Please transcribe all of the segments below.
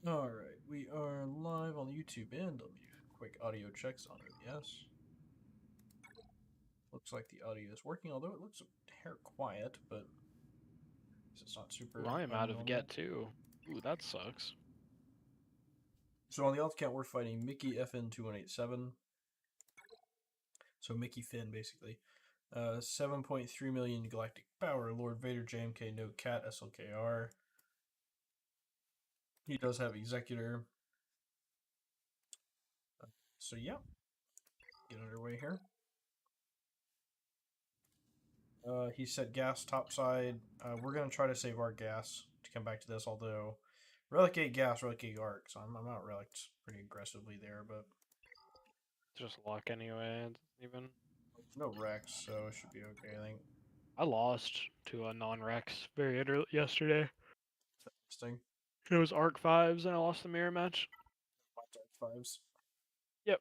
Alright, we are live on YouTube and on the quick audio checks on OBS. Looks like the audio is working, although it looks a hair quiet, but it's not super Ooh, I am out of abnormal. GAC too. Ooh, that sucks. So on the alt count, we're fighting Mickey FN2187. So Mickey Finn, basically. 7.3 million galactic power, Lord Vader, JMK, no cat, SLKR. He does have Executor. So yeah, get underway here. He said gas topside. We're going to try to save our gas to come back to this, although relicate gas, relicate arc, so I'm out relics pretty aggressively there, but Just luck anyway. It doesn't even. there's no Rex, so it should be okay, I think. I lost to a non-Rex very yesterday. Interesting. It was Arc 5s and I lost the mirror match. Fives. Yep.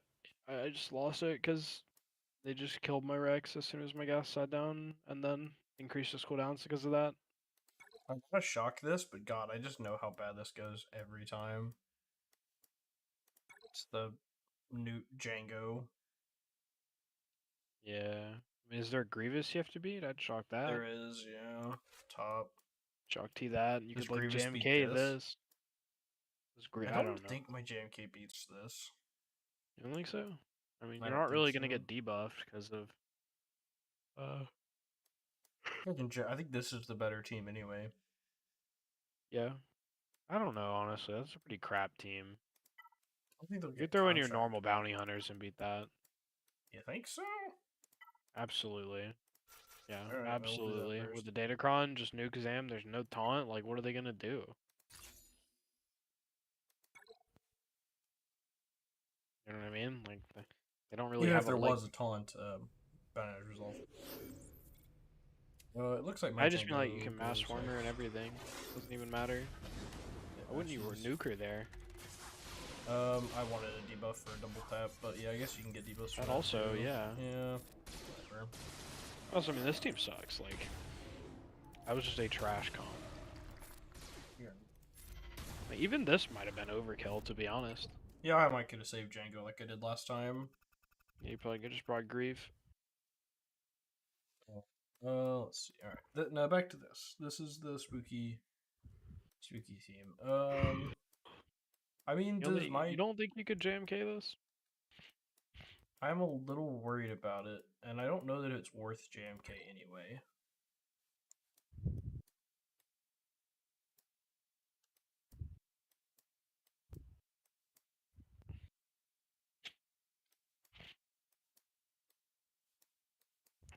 I just lost it because they just killed my Rex as soon as my gas sat down and then increased his cooldowns because of that. I'm gonna shock this, but God, I just know how bad this goes every time. It's the Newt Django. Yeah. I mean, is there a Grievous you have to beat? I'd shock that. There is, yeah. Top. Shock T that. And you Does could like Grievous beat JMK this? this. I I don't don't know. think my JMK beats this. You don't think so? I mean, I you're don't not think really so. gonna get debuffed because of I think this is the better team anyway. yeah. I don't know, honestly. That's a pretty crap team. I think they'll You get could throw in your contract. normal bounty hunters and beat that. You think so? Absolutely. Yeah, Alright, I'll do that absolutely. first. With the Datacron, just nuke Zam, there's no taunt. Like, what are they gonna do? You know what I mean? Like, they don't really Even if have a there leg. was a taunt, bounty resolve. It looks like my I just mean like you Django can mass goes form her and everything. Doesn't even matter. Why wouldn't you nuke her there? I wanted a debuff for a double tap, but yeah, I guess you can get debuffs for That that also, too. yeah. Yeah. Whatever. Also, I mean, this team sucks. Like, that was just a trash comp. Yeah. Like, even this might have been overkill, to be honest. Yeah, I might could have saved Django like I did last time. You probably could just brought Grief. Let's see. All right, now back to this. This is the spooky theme. I mean, does You my don't think you could JMK this? I'm a little worried about it, and I don't know that it's worth JMK anyway.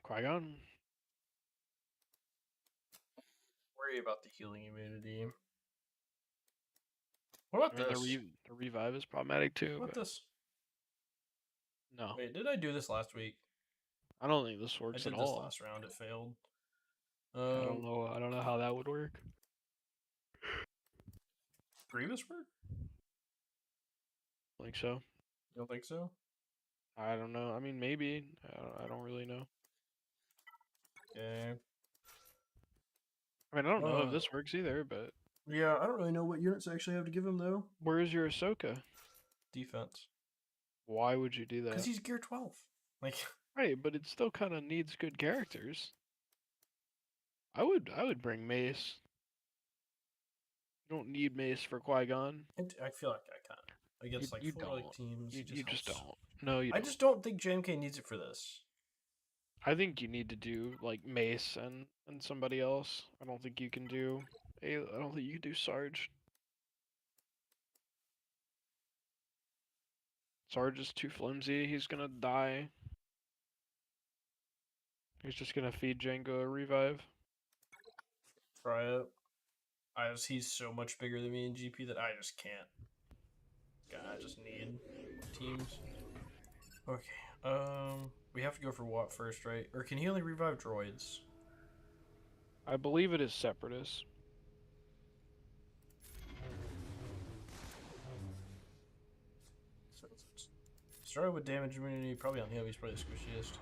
Qui-Gon? Worry about the healing immunity. What about I mean, this? the revive is problematic too, What but this? no. Wait, did I do this last week? I don't think this I works at did this all. last round. It failed. I don't know. I don't know how that would work. Grievous work? Like so. You don't think so? I don't know. I mean, maybe. I don't really know. Okay. I mean, I don't know if this works either, but Yeah, I don't really know what units I actually have to give him though. where is your Ahsoka? Defense. Why would you do Because that? he's gear 12. Like, Right, but it still kind of needs good characters. I would bring Mace. You don't need Mace for Qui-Gon. I feel like I can. Against like You full relic don't. teams, You just helps. don't. No, you I don't. just don't think JMK needs it for this. I think you need to do like Mace and somebody else. I don't think you can do I don't think you can do Sarge. Sarge is too flimsy. He's gonna die. He's just gonna feed Django a revive. Try it. He's so much bigger than me in GP that I just can't. God, I just need teams. Okay. We have to go for what first, right? Or can he only revive droids? I believe it is Separatist. So start with damage immunity, probably on him. He's probably the squishiest.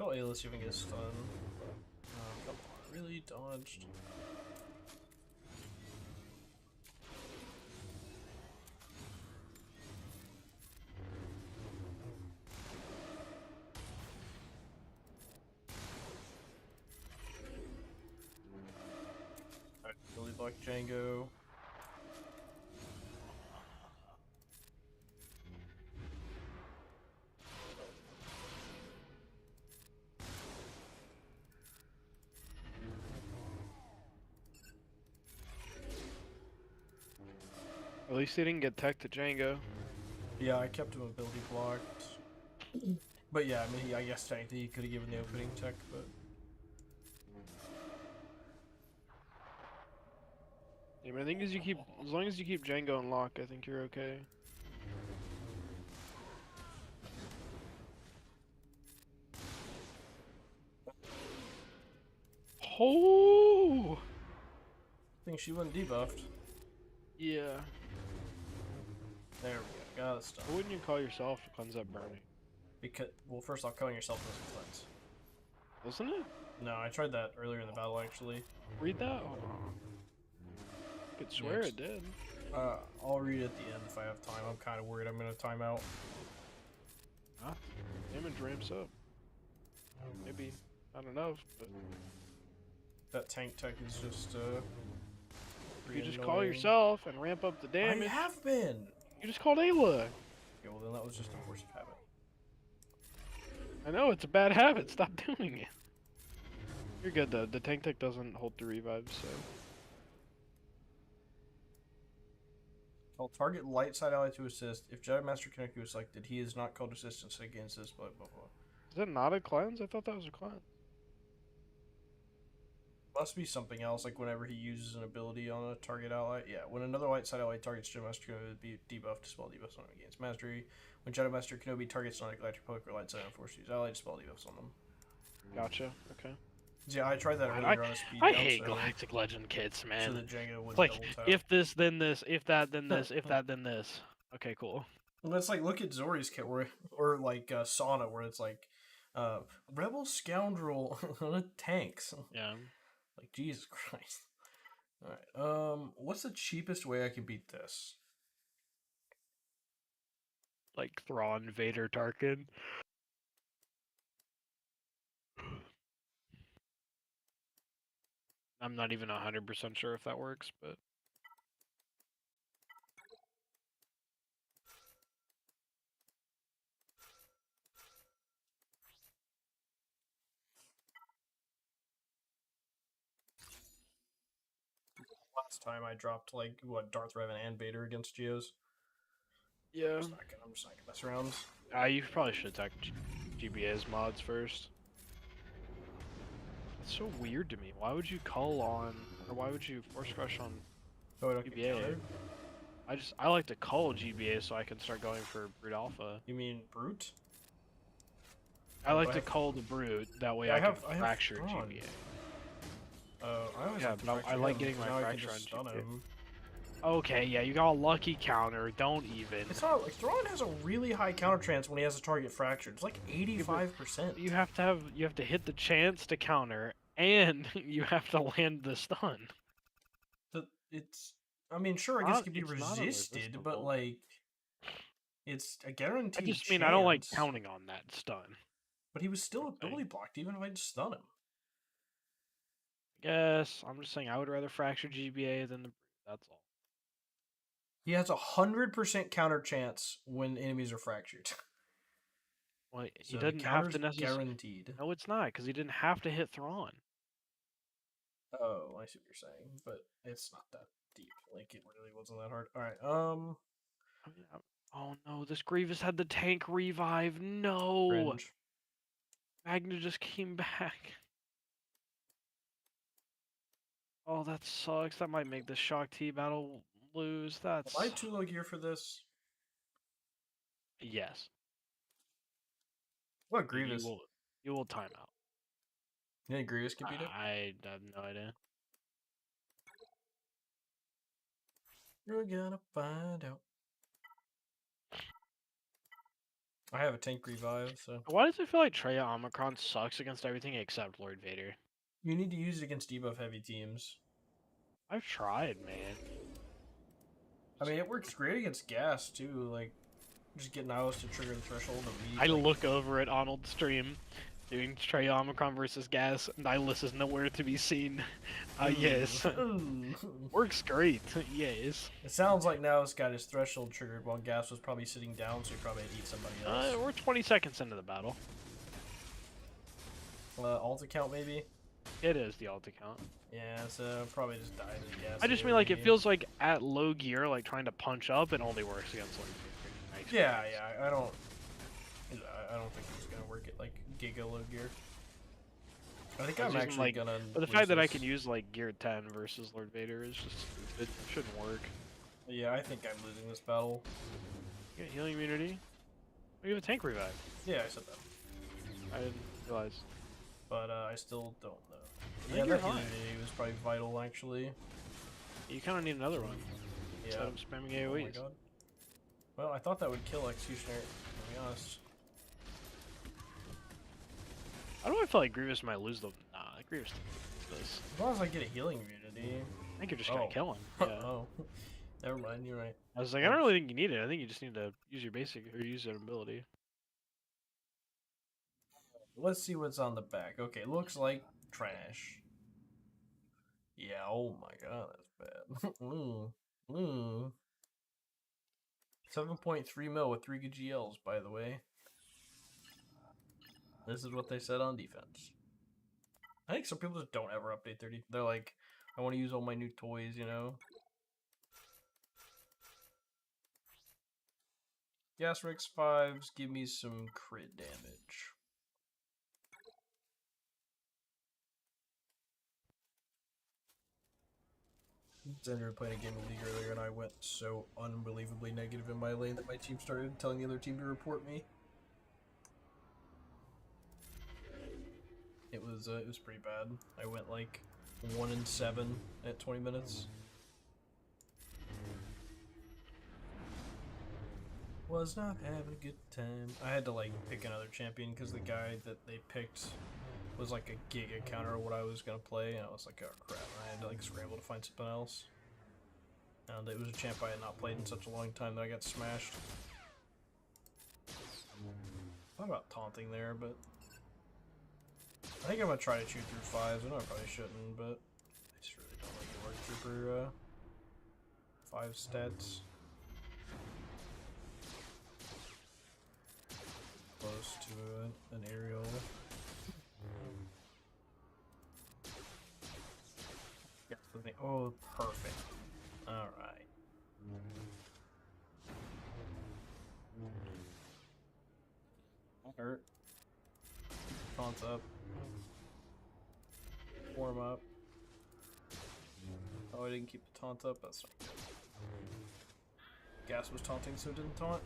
Call A, let's see if we can get stun. Oh, come on, really dodged. Alright, Billy block Django. At least they didn't get tech to Django. Yeah, I kept him ability blocked. But yeah, I mean, I guess technically he could have given the opening tech, but... Yeah, but I think as long as you keep Django in lock, I think you're okay. Oh! I think she wasn't debuffed. Yeah. There we go, got it stun. Why wouldn't you call yourself to cleanse that burning? Because, well, first off, calling yourself doesn't cleanse. Wasn't it? No, I tried that earlier in the battle, actually. Read that? Hold on. Could swear Yes. it did. I'll read it at the end if I have time. I'm kind of worried I'm gonna time out. Huh? Damage ramps up. Maybe not enough, but That tank tech is just, if you just call yourself and ramp up the damage. I have been! You just called Ayla. Okay, well then that was just a force of habit. I know, it's a bad habit. Stop doing it. You're good though. The tank tech doesn't hold the revive, so. I'll target light side ally to assist. If Jedi Master Connect was selected, he is not called assistance against this, blah blah blah. Is that not a cleanse? I thought that was a cleanse. Must be something else, like whenever he uses an ability on a target ally. Yeah, when another light side ally targets Jedi Master Kenobi, it would be debuffed, dispel debuffs on him against mastery. When Jedi Master Kenobi targets non-galactic poke or light side unforced use ally, dispel debuffs on them. Gotcha. Okay. Yeah, I tried that God, earlier on a speed I bounce, hate so Galactic Legend kits, so man. that Django would It's like, double tap. if this, then this. If that, then this. If that, then this. Okay, cool. Well, it's like, look at Zori's kit, where, or like Sauna, where it's like, Rebel Scoundrel tanks. Yeah. Like, Jesus Christ. Alright, what's the cheapest way I can beat this? Like Thrawn, Vader, Tarkin. I'm not even 100% sure if that works, but Last time I dropped, like, what, Darth Revan and Vader against Geos? yeah. I'm just not gonna mess around. You probably should attack GBA's mods first. It's so weird to me. Why would you call on, or why would you force crush on Oh, I don't get GBA? countered? I like to call GBA so I can start going for Brute Alpha. You mean Brute? I like to call the Brute, that way I can fracture Thrawn. GBA. I always Yeah, have to but I fracture like him, getting because my now I can fracture just on stun GBA. him. Okay, yeah, you got a lucky counter, don't even. It's not, like, Thrawn has a really high counter chance when he has a target fractured. It's like 85%. You have to hit the chance to counter, and you have to land the stun. I mean, sure, I guess it can be It's not resisted, but, unresistable. like, it's a guaranteed I just chance. mean I don't like counting on that stun. But he was still ability blocked, even if I just stun him. I guess I'm just saying I would rather fracture GBA than the Brute. That's all. He has 100% counter chance when enemies are fractured. Well, So he doesn't have to necessarily. guaranteed. No, it's not, because he didn't have to hit Thrawn. Oh, I see what you're saying, but it's not that deep. Like, it really wasn't that hard. Alright, Oh no, this Grievous had the tank revive. No! Cringe. Magna just came back. Oh, that sucks. That might make the Shock T battle lose. That's. Am I too low gear for this? Yes. What, Grievous? You will time out. You think Grievous can beat it? I have no idea. We're gonna find out. I have a tank revive, so Why does it feel like Trey Omicron sucks against everything except Lord Vader? you need to use it against debuff heavy teams. I've tried, man. I mean, it works great against gas too. Like, just get Nihilus to trigger the threshold and I leave. look over at Arnold's stream, doing Trey Omicron versus Gas. Nihilus is nowhere to be seen. Yes. Works great. Yes. It sounds like Nihilus got his threshold triggered while gas was probably sitting down, so he probably had to eat somebody else. We're 20 seconds into the battle. Alt account maybe. It is the alt account. Yeah, so probably just died in gas. I just mean like it feels like at low gear, like trying to punch up, it only works against like. Yeah, I don't think it's gonna work at like Giga low gear. I think I'm actually like, gonna. But the fact that I can use like gear 10 versus Lord Vader is just stupid. It shouldn't work. Yeah, I think I'm losing this battle. You get healing immunity. We have a tank revive. Yeah, I said that. I didn't realize. But I still don't know. I Yeah, think that you're immunity was probably vital actually. You kind of need another one. Yeah. Instead of spamming AoEs. Oh my god. Well, I thought that would kill Executioner, to be honest. How do I feel like Grievous might lose the... Nah, Grievous doesn't lose this. As long as I get a healing immunity. I think you're just gonna kill him. Yeah. Oh. Never mind, you're right. I was like, I don't really think you need it. I think you just need to use your basic, or use an ability. Let's see what's on the back. Okay, looks like trash. Yeah, oh my god, that's bad. 7.3 mil with 3 good GLs, by the way. This is what they said on defense. I think some people just don't ever update their They're like, I want to use all my new toys, you know? Gas Rex 5s give me some crit damage. Xander were playing a game of League earlier, and I went so unbelievably negative in my lane that my team started telling the other team to report me. It was pretty bad. I went like 1-7 at 20 minutes. Was not having a good time. I had to like pick another champion because the guy that they picked was like a Giga counter what I was gonna play, and I was like, oh crap, I had to like scramble to find something else. And it was a champ I had not played in such a long time that I got smashed. Thought about taunting there, but I think I'm gonna try to chew through 5s. I know I probably shouldn't, but I just really don't like the Warg Trooper 5 stats. Close to an aerial. Yes, the thing. Oh, perfect. All right. Hurt. Taunts up. Warm up. Oh, I didn't keep the taunt up. That's not good. Gas was taunting, so it didn't taunt.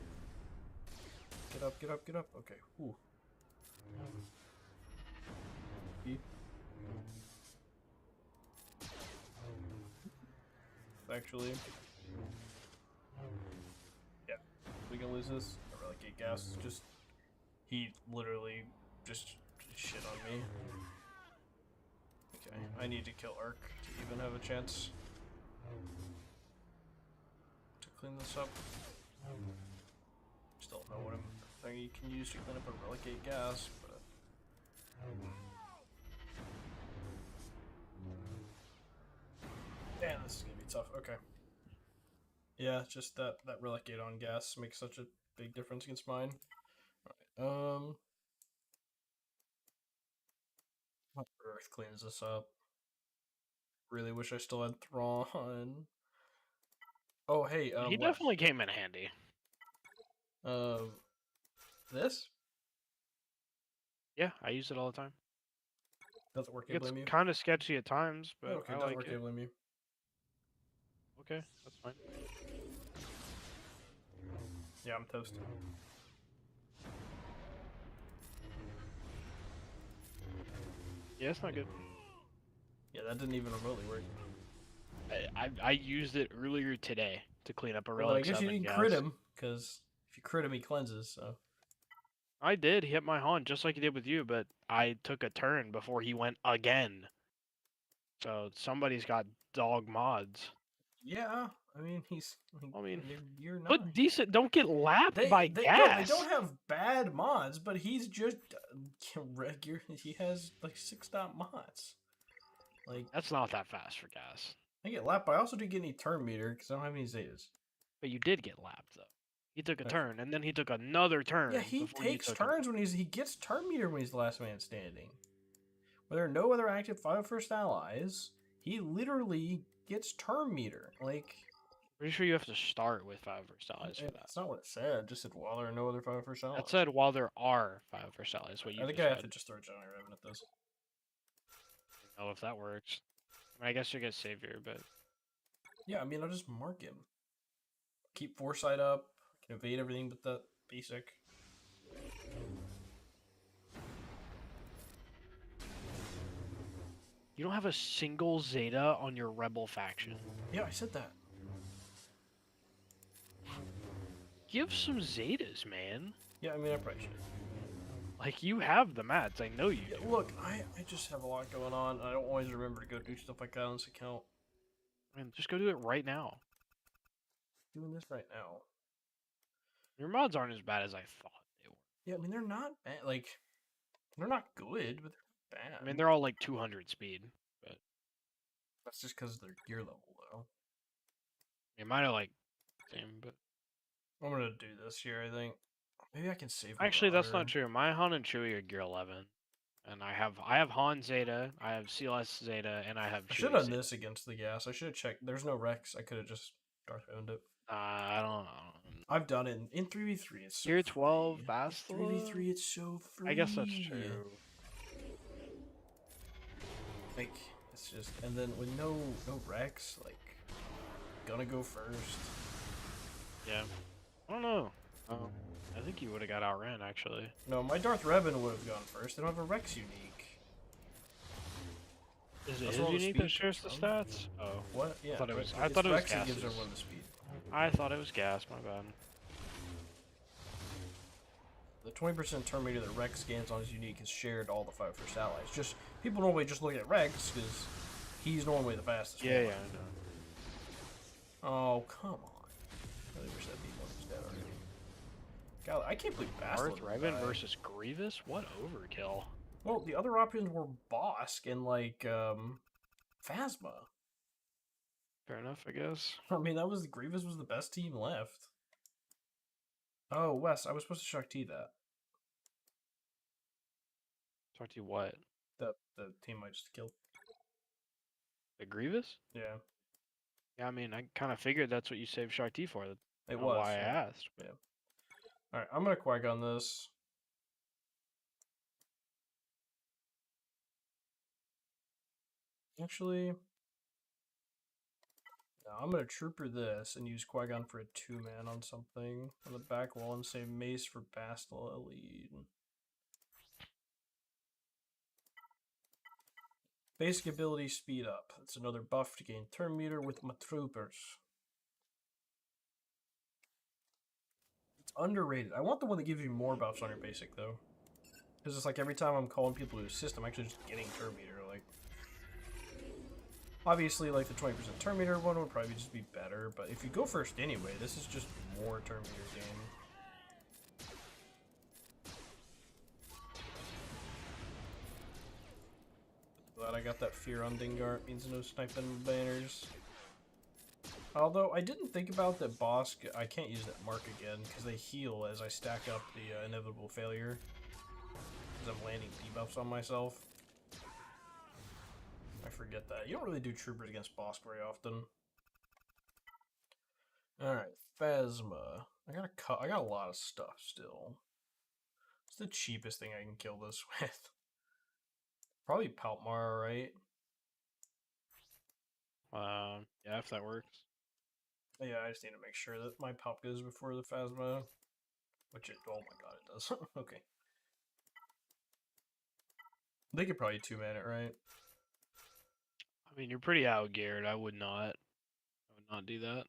Get up, get up, get up. Okay. Ooh. Actually, yeah, we can lose this. I really get gas. Just he literally just shit on me. Okay, I need to kill Ark to even have a chance to clean this up. Still don't know what thing you can use to clean up a relegate gas, but damn, this is gonna be tough. Okay. Yeah, just that relegate on gas makes such a big difference against mine. Alright, Earth cleans this up. Really wish I still had Thrawn. Oh, hey, he definitely came in handy. This? Yeah, I use it all the time. Doesn't work, I blame you. It's kind of sketchy at times, but okay, I doesn't like work, it. I blame you. Okay, that's fine. Yeah, I'm toasted. Yeah, it's not good. Yeah, that didn't even remotely work. I used it earlier today to clean up a relic. Well, I guess you didn't crit him, because if you crit him, he cleanses, so. I did. He hit my Han just like he did with you, but I took a turn before he went again. So somebody's got dog mods. Yeah, I mean I mean, you're not. but decent. Don't get lapped by They no, they gas. don't have bad mods, but he's just regular. He has like 6 dot mods. Like That's not that fast for gas. I get lapped, but I also didn't get any turn meter because I don't have any Zetas. But you did get lapped though. He took a turn, and then he took another turn Yeah, he before you takes took turns when he gets turn meter when he's the last man standing. When there are no other active 5-1st allies, he literally gets turn meter. Like, Pretty sure you have to start with 5-1st allies for that. that's not what it said. It just said while there are no other 5-1st allies. That said while there are 5-1st allies. What you I think just I have said. to just throw Johnny Raven at this. I don't know if that works. I mean, I guess you get savior, but Yeah, I mean, I'll just mark him. Keep foresight up. Can evade everything but the basic. you don't have a single Zeta on your rebel faction. Yeah, I said that. Give some Zetas, man. Yeah, I mean, I probably should. Like, you have the mats. I know you Yeah, do. look, I just have a lot going on. I don't always remember to go do stuff like that on this account. I mean, just go do it right now. Doing this right now. Your mods aren't as bad as I thought they were. Yeah, I mean, they're not bad. Like, they're not good, but they're bad. I mean, they're all like 200 speed, but That's just because they're gear level, though. they might have like same, but I'm gonna do this here, I think. Maybe I can save actually that's not Marauder. true. My Han and Chewie are gear 11, and I have Han Zeta, I have CLS Zeta, and I have I Chewie should have done Zeta. this against the gas. I should have checked. There's no Rex. I could have just Darth owned it. I don't know. I've done it in 3v3. It's so Gear 12 free. Bastila? 3v3, it's so free. I guess that's true. Like, it's just, and then with no Rex, like, gonna go first. Yeah. I don't know. I think you would have got outran actually. No, my Darth Revan would have gone first. They don't have a Rex unique. Is it That's his where all the unique speed that shares the comes from. stats? Oh. What? Yeah. thought it was- but I it's thought it was Rex that gives gases. everyone the speed. I thought it was gas, my bad. The 20% turn meter that Rex gains on his unique is shared to all the 5-1st allies. Just people normally just look at Rex because he's normally the fastest. Yeah, one. yeah, I know. Oh, come on. I really wish that people was dead already. God, I can't believe Bastila Darth didn't Revan die. versus Grievous? What overkill. Well, the other options were Bosk and, like, Phasma. Fair enough, I guess. I mean, Grievous was the best team left. Oh, Wes, I was supposed to Shock T that. Talk to you what? The team I just killed. The Grievous? Yeah. Yeah, I mean, I kind of figured that's what you saved Shakti for. That's It not was. why I yeah. asked. Yeah. Alright, I'm gonna Qui-Gon this. Actually, no, I'm gonna Trooper this and use Qui-Gon for a 2-man on something on the back wall and save Mace for Bastila lead. Basic ability speed up. That's another buff to gain turn meter with my troopers. It's underrated. I want the one that gives you more buffs on your basic though. Because it's like every time I'm calling people to assist, I'm actually just getting turn meter. Like, obviously, like the 20% turn meter one would probably just be better. But if you go first anyway, this is just more turn meter gain. Glad I got that fear on Dingart. Means no sniping banners. Although I didn't think about that Bosk. I can't use that mark again because they heal as I stack up the inevitable failure. Because I'm landing debuffs on myself. I forget that. You don't really do troopers against Bosk very often. Alright, Phasma. I got a lot of stuff still. What's the cheapest thing I can kill this with? Probably Paltmar, right? Yeah, if that works. Yeah, I just need to make sure that my Palp goes before the Phasma. Which oh my god, it does. Okay. They could probably 2-man it, right? I mean, you're pretty outgeared. I would not do that.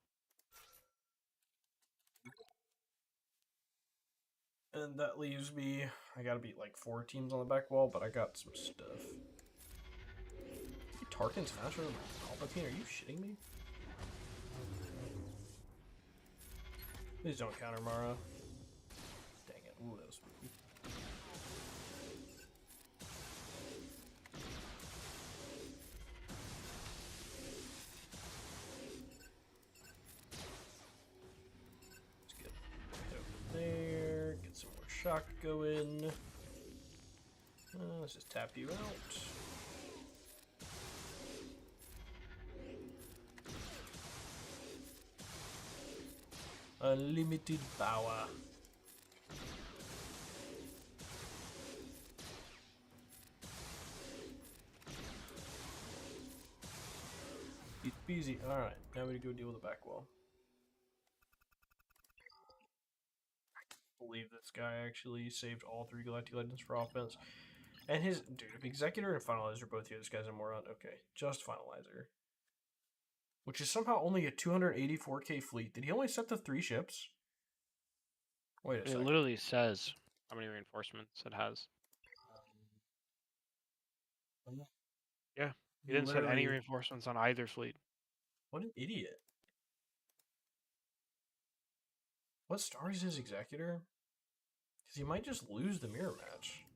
And that leaves me, I gotta beat like 4 teams on the back wall, but I got some stuff. Tarkin's faster than Palpatine? Are you shitting me? Please don't counter Mara. Dang it. Ooh, that was spooky. Let's get over there. Get some more shock going. Let's just tap you out. Unlimited power. It's busy. Alright, now we go deal with the back wall. I can't believe this guy actually saved all 3 Galactic Legends for offense. And his dude, if Executor and Finalizer are both here, this guy's a moron. Okay, just Finalizer. Which is somehow only a 284k fleet. Did he only set the 3 ships? Wait a second. It literally says how many reinforcements it has. Yeah, he didn't set any reinforcements on either fleet. What an idiot. What star is his Executor? Because he might just lose the mirror match.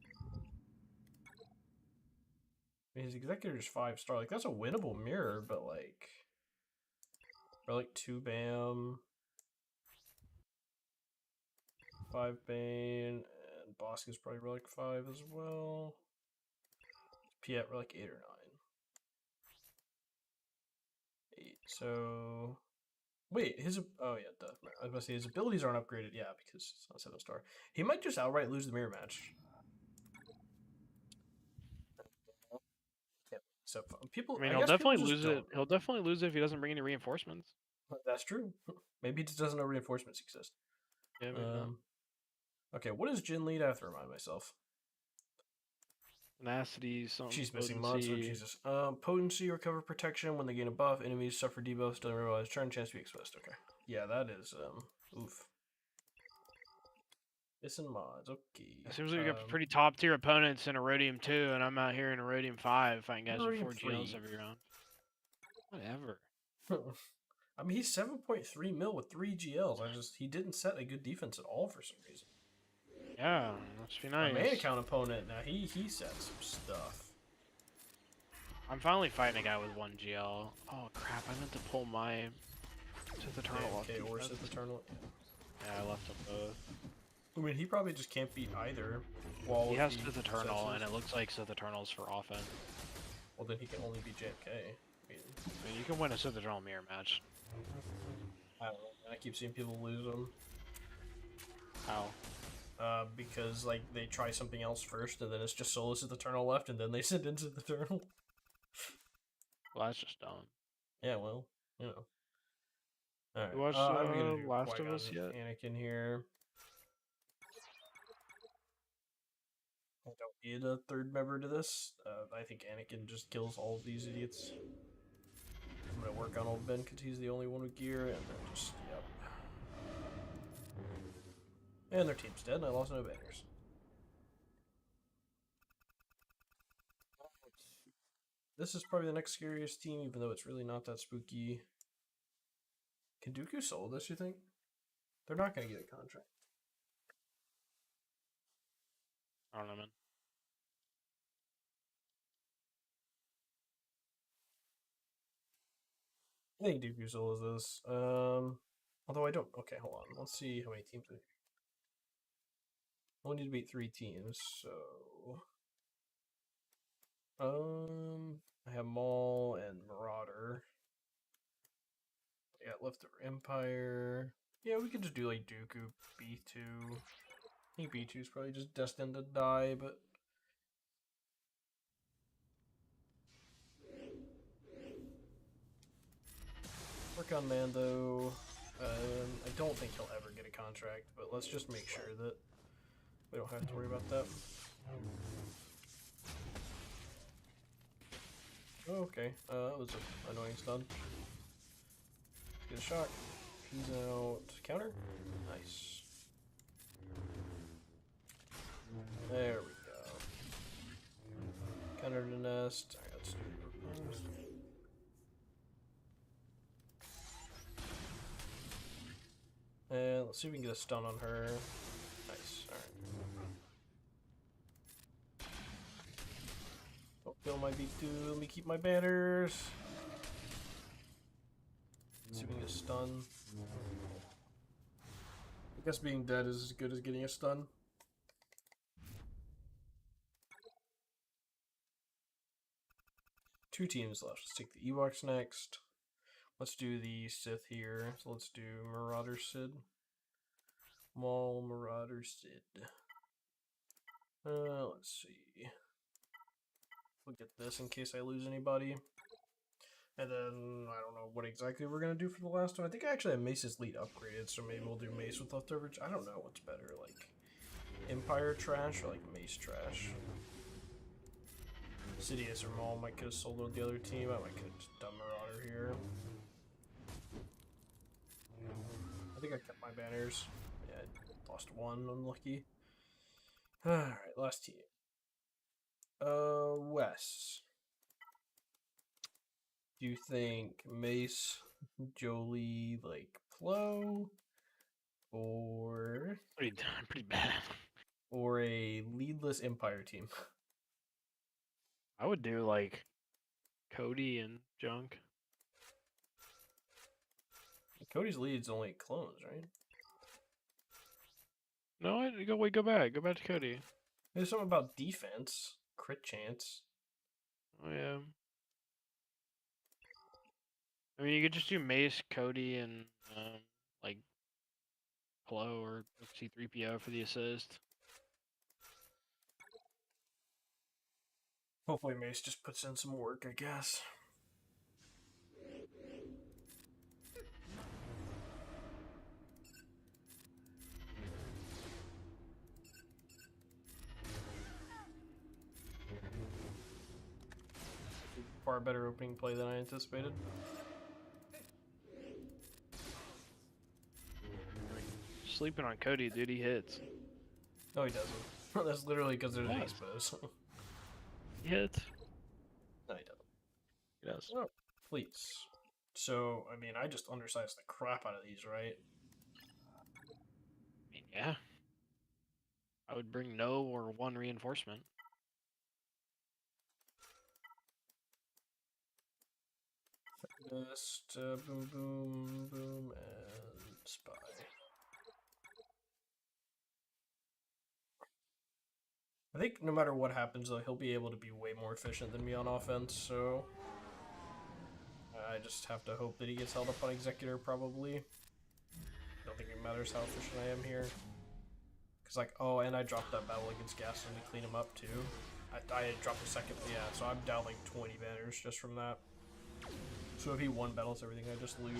I mean, his Executor is 5-star. Like, that's a winnable mirror, but like... Relic 2 Bam. 5 Bane. And Bosk is probably Relic 5 as well. Piet Relic 8 or 9. 8. So... Wait, his... Oh, yeah, duh. I was about to say, his abilities aren't upgraded. Yeah, because it's not 7-star. He might just outright lose the mirror match. So people, I mean, he'll definitely lose it. He'll definitely lose it if he doesn't bring any reinforcements. That's true. Maybe he just doesn't know reinforcements exist. Yeah, maybe not. Okay, what does Jin lead? I have to remind myself. Tenacity, some She's potency. missing monster. Jesus. Potency, recover protection when they gain a buff. Enemies suffer debuffs. Don't realize turn chance to be exposed. Okay. Yeah, that is oof. Missing mods. Okay. It seems like we got pretty top tier opponents in Erodium 2, and I'm out here in Erodium 5 fighting guys with 4 GLs every round. Whatever. I mean, he's 7.3 mil with 3 GLs. He didn't set a good defense at all for some reason. Yeah, must be nice. My main account opponent, now he set some stuff. I'm finally fighting a guy with 1 GL. Oh crap, I meant to pull my Sith Eternal off. Okay, or Sith Eternal. Yeah, I left them both. I mean, he probably just can't beat either. He has Sith Eternal, and it looks like Sith Eternal's for offense. Well, then he can only beat JFK. I mean, you can win a Sith Eternal mirror match. I don't know. I keep seeing people lose them. How? Because like they try something else first, and then it's just solo Sith Eternal left, and then they send in Sith Eternal. Well, that's just dumb. Yeah, well, you know. All right. You watched Last of Us yet? Anakin here. I don't need a 3rd member to this. I think Anakin just kills all of these idiots. I'm gonna work on old Ben because he's the only one with gear, and then just, yep. And their team's dead, and I lost no banners. This is probably the next scariest team, even though it's really not that spooky. Can Dooku solo this, you think? They're not gonna get a contract. I don't know, man. I think Dooku solos this. Although I don't. Okay, hold on. Let's see how many teams. I only need to beat 3 teams, so. I have Maul and Marauder. I got Leftover Empire. Yeah, we could just do like Dooku, B2. I think B2 is probably just destined to die, but. Work on Mando. I don't think he'll ever get a contract, but let's just make sure that we don't have to worry about that. Oh, okay, that was an annoying stun. Get a shot. He's out. Counter. Nice. There we go. Counter the nest. Alright, let's do repose. And let's see if we can get a stun on her. Nice. Alright. Don't kill my B2. Let me keep my banners. Let's see if we can get a stun. I guess being dead is as good as getting a stun. Two teams left. Let's take the Ewoks next. Let's do the Sith here. So let's do Marauder Sid. Maul Marauder Sid. Let's see. We'll get this in case I lose anybody. And then, I don't know what exactly we're going to do for the last one. I think I actually have Mace's lead upgraded, so maybe we'll do Mace with leftovers. I don't know what's better, like Empire trash or like Mace trash. Sidious or Maul might could have soloed the other team. I might could have just done Marauder here. I think I kept my banners. Yeah, I lost one, unlucky. Alright, last team. Wes. Do you think Mace, Jolie, like Plo, or pretty bad, or a leadless Empire team? I would do like Cody and Junk. Cody's lead's only clones, right? No, go back to Cody. There's something about defense, crit chance. Oh yeah. I mean, you could just do Mace, Cody, and like Plo or C3PO for the assist. Hopefully Mace just puts in some work, I guess. Far better opening play than I anticipated. Sleeping on Cody, dude, he hits. No, he doesn't. That's literally because there's base bows. He hits. No, he doesn't. He does. Oh, please. So, I mean, I just undersized the crap out of these, right? I mean, yeah. I would bring no or one reinforcement. Just boom, boom, boom, and spy. I think no matter what happens, though, he'll be able to be way more efficient than me on offense, so I just have to hope that he gets held up on Executor, probably. Don't think it matters how efficient I am here. Because, like, oh, and I dropped that battle against Gaston to clean him up, too. I had dropped a second, yeah, so I'm down like 20 banners just from that. So if he one battles everything, I just lose.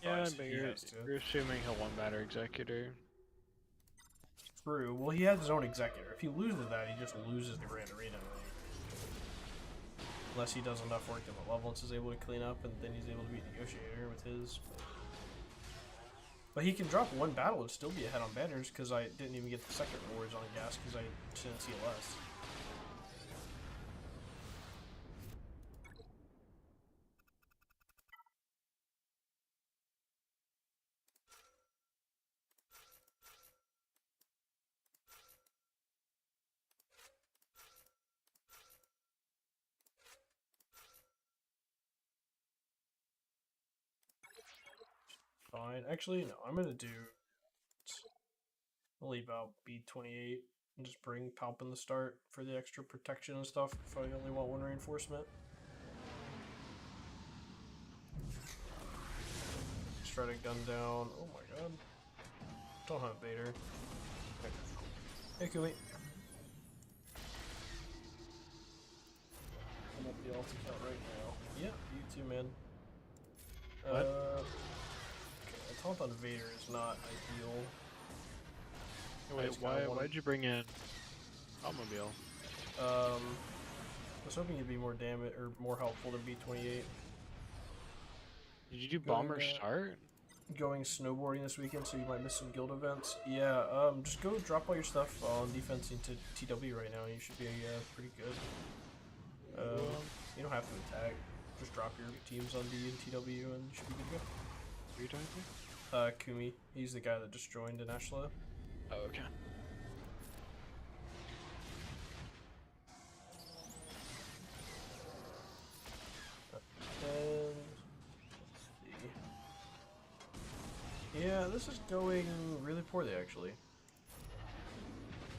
Yeah, but you're assuming he'll one batter Executor. True. Well, he has his own Executor. If he loses that, he just loses the Grand Arena. Unless he does enough work in the level and is able to clean up, and then he's able to beat Negotiator with his. But he can drop one battle and still be ahead on banners, because I didn't even get the second rewards on gas because I didn't see less. Fine. Actually, no. I'm gonna do. I'll leave out B28 and just bring Palp in the start for the extra protection and stuff if I only want one reinforcement. Just try to gun down. Oh my god. Don't have Vader. Okay. Hey, Kumi. I'm up the alt account right now. Yeah, you too, man. What? Okay, a taunt on Vader is not ideal. Wait, why'd you bring in Automobile? I was hoping it'd be more damage or more helpful than B28. Did you do Bomber start? going snowboarding this weekend, so you might miss some guild events. Yeah, just go drop all your stuff on defense into TW right now, and you should be pretty good. You don't have to attack. Just drop your teams on D and TW, and you should be good to go. Who are you talking to? Kumi. He's the guy that just joined in Ashla. Oh, okay. And let's see. Yeah, this is going really poorly actually.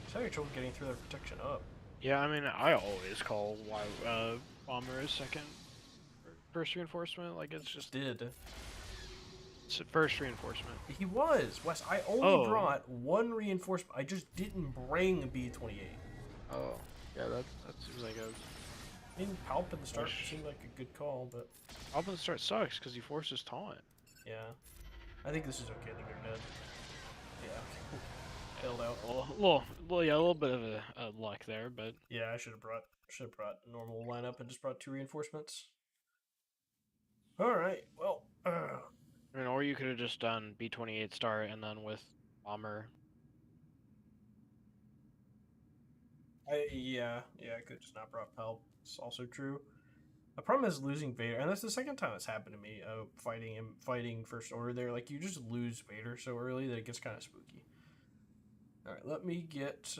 Just having trouble getting through their protection up. Yeah, I mean, I always call Bomber as first reinforcement. Like, it's just it's first reinforcement. He was, Wes. I only brought one reinforcement. I just didn't bring B-28. Oh, yeah, that seems like a. I mean, Palp at the start seemed like a good call, but Palp at the start sucks because he forces taunt. Yeah, I think this is okay. I think they're dead. Yeah, held out. Yeah, a little bit of a luck there, but yeah, I should have brought a normal lineup and just brought 2 reinforcements. All right, well. I mean, or you could have just done B-28 start and then with Bomber. Yeah, I could have just not brought Palp. It's also true. The problem is losing Vader, and that's the second time it's happened to me. Fighting First Order there. Like, you just lose Vader so early that it gets kind of spooky. All right, let me get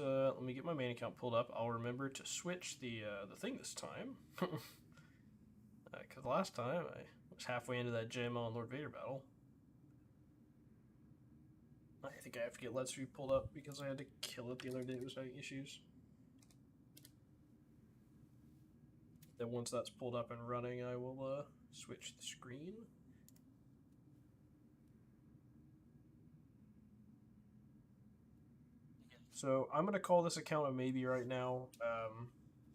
my main account pulled up. I'll remember to switch the thing this time, because last time I was halfway into that JML and Lord Vader battle. I think I have to get Let's View pulled up because I had to kill it the other day. It was having issues. Then once that's pulled up and running, I will switch the screen. So I'm going to call this account a maybe right now.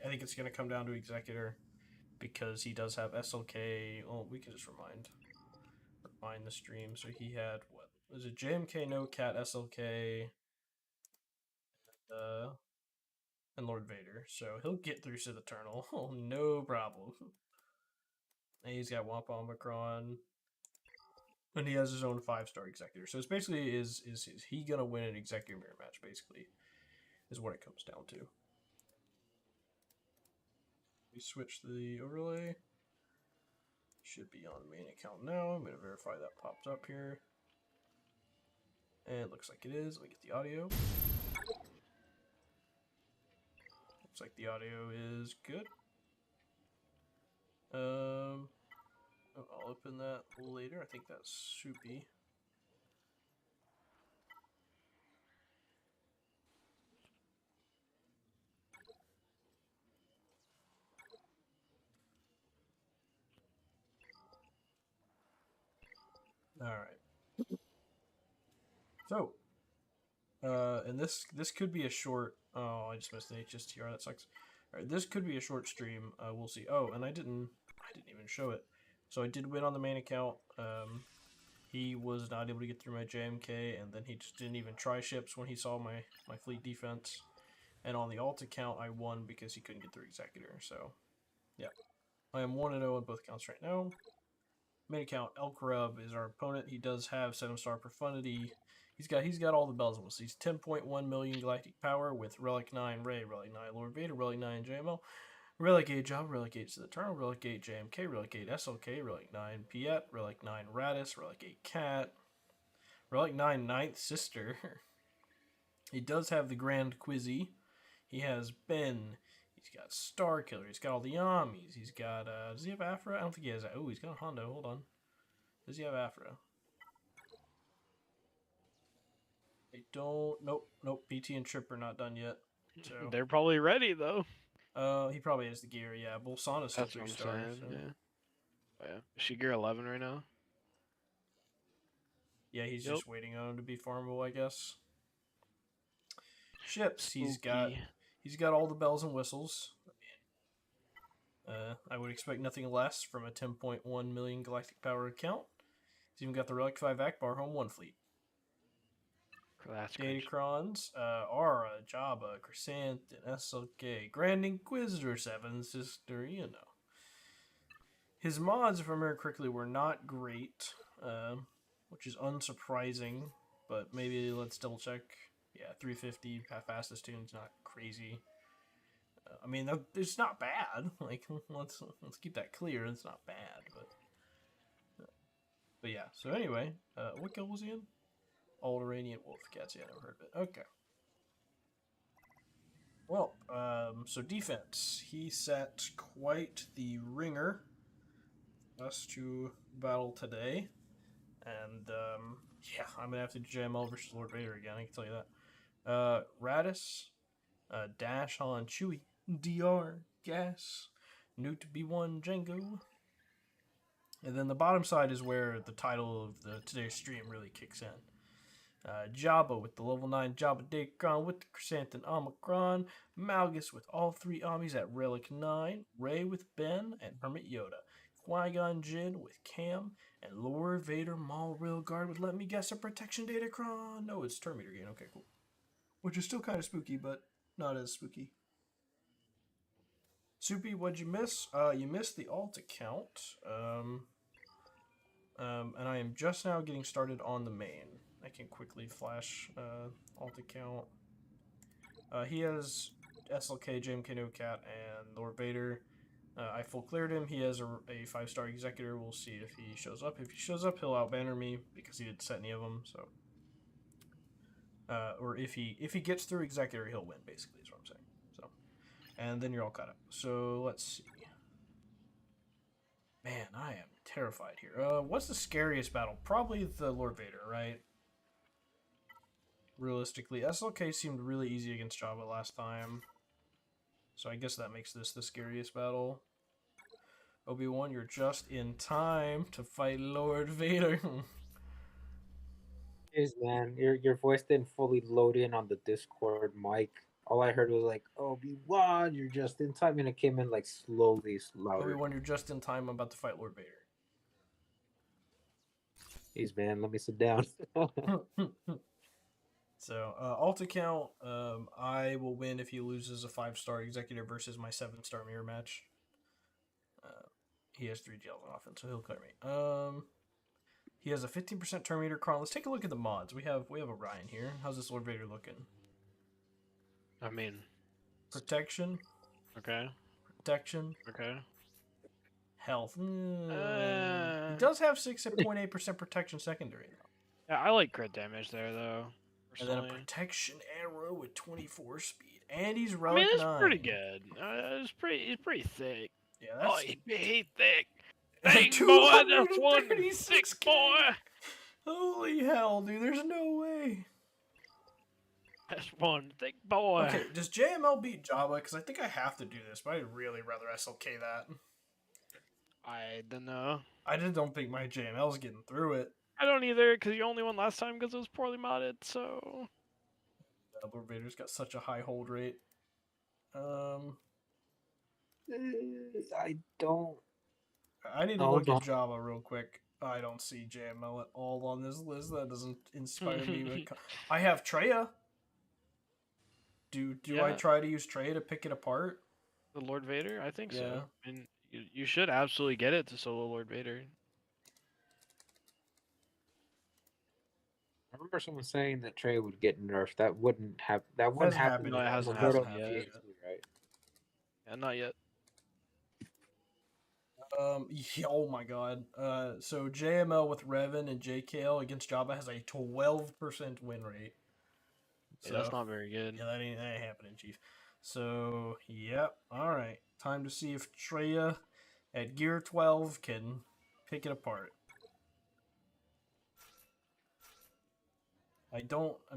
I think it's going to come down to Executor because he does have SLK. Well, we can just remind the stream. So he had, what? There's a JMK, No Cat, SLK, and Lord Vader. So he'll get through Sith Eternal. Oh, no problem. And he's got Wampa Omicron. And he has his own 5-star Executor. So it's basically, is he going to win an Executor mirror match, basically, is what it comes down to. We switch the overlay. Should be on the main account now. I'm going to verify that popped up here. And it looks like it is. Let me get the audio. Looks like the audio is good. I'll open that later. I think that's soupy. All right. So, and this could be a short. Oh, I just missed the HSTR. That sucks. All right, this could be a short stream. We'll see. Oh, and I didn't even show it. So I did win on the main account. He was not able to get through my JMK, and then he just didn't even try ships when he saw my fleet defense. And on the alt account, I won because he couldn't get through Executor. So, yeah, I am 1-0 on both accounts right now. Main account, Elk Rub is our opponent. He does have 7-star Profundity. He's got all the bells and whistles. He's 10.1 million galactic power with Relic 9 Ray, Relic 9 Lord Vader, Relic 9 JML, Relic 8 Job, Relic 8 Sith Eternal, Relic 8 JMK, Relic 8 SLK, Relic 9 Piet, Relic 9 Radis, Relic 8 Cat, Relic 9 Ninth Sister. He does have the Grand Quizzy. He has Ben. He's got Star Killer. He's got all the Amis. He's got, does he have Afra? I don't think he has that. Oh, he's got a Hondo. Hold on. Does he have Afra? I don't. Nope. PT and Trip are not done yet. So They're probably ready, though. He probably has the gear, yeah. Bolsana's still 3-star. So. Yeah. Oh, yeah. Is she gear 11 right now? Yeah, he's just waiting on him to be farmable, I guess. Ships. He's got all the bells and whistles. I would expect nothing less from a 10.1 million galactic power account. He's even got the Relic 5 Akbar Home 1 fleet. Datacrons, Aura, Jabba, Crescent, and SLK. Grand Inquisitor 7 Sister, you know. His mods, if I remember correctly, were not great. which is unsurprising, but maybe let's double check. Yeah, 350 fastest tune's not crazy. I mean, it's not bad. Like, let's keep that clear. It's not bad, but yeah. So anyway, what guild was he in? Old Iranian Wolf Cats. Yeah, I never heard of it. Okay. Well, so defense. He set quite the ringer us to battle today, and yeah, I'm gonna have to JML versus Lord Vader again. I can tell you that. Radis, Dash on Chewy, DR, Gas, Newt B1 Django. And then the bottom side is where the title of today's stream really kicks in. Jabba with the level 9 Jabba Dacron with the Chrysanthemum Omicron, Malgus with all 3 Omnis at Relic 9, Rey with Ben and Hermit Yoda, Qui-Gon Jinn with Cam, and Lord Vader Maul Railguard with, let me guess, a Protection Datacron. No, it's Terminator Gain. Okay, cool. Which is still kind of spooky, but not as spooky. Soupy, what'd you miss? You missed the alt account. And I am just now getting started on the main. I can quickly flash alt account. He has SLK, JMK No Cat, and Lord Vader. I full cleared him. He has a 5-star executor. We'll see if he shows up. If he shows up, he'll outbanner me because he didn't set any of them. So, or if he gets through executor, he'll win. Basically, is what I'm saying. So, and then you're all caught up. So let's see. Man, I am terrified here. What's the scariest battle? Probably the Lord Vader, right? Realistically, SLK seemed really easy against Jabba last time. So I guess that makes this the scariest battle. Obi-Wan, you're just in time to fight Lord Vader. Jeez, man, your voice didn't fully load in on the Discord mic. All I heard was like, Obi-Wan, you're just in time, and it came in like slowly louder. Obi-Wan, you're just in time. I'm about to fight Lord Vader. Jeez, man, let me sit down. So, alt account, I will win if he loses a 5-star executive versus my 7-star mirror match. He has 3 jails on offense, so he'll clear me. He has a 15% Terminator Cron. Let's take a look at the mods. We have Orion here. How's this Lord Vader looking? I mean, protection. Okay. Protection. Okay. Health. He does have 6.8% protection secondary. Yeah, I like crit damage there though. And then a protection arrow with 24 speed, and he's relic 9. I mean, it's pretty good. He's pretty thick. Yeah, that's. Oh, he's thick. Dang, boy, that's 136, boy. Holy hell, dude! There's no way. That's one thick boy. Okay, does JML beat Jabba? Because I think I have to do this, but I'd really rather SLK that. I don't know. I just don't think my JML's getting through it. I don't either, because you only won last time because it was poorly modded, so... Lord Vader's got such a high hold rate. I don't... I need to look at Jabba real quick. I don't see JML at all on this list. That doesn't inspire me. I have Traya. Do I try to use Traya to pick it apart? The Lord Vader? I think so. I mean, you should absolutely get it to solo Lord Vader. I remember someone saying that Trey would get nerfed. That wouldn't happen. That wouldn't happen. No, it hasn't happened yet. Right? Yeah, not yet. Yeah, oh my god. So JML with Revan and JKL against Jabba has a 12% win rate. So that's not very good. Yeah, that ain't happening, Chief. So, yep. Alright. Time to see if Traya at Gear 12 can pick it apart. I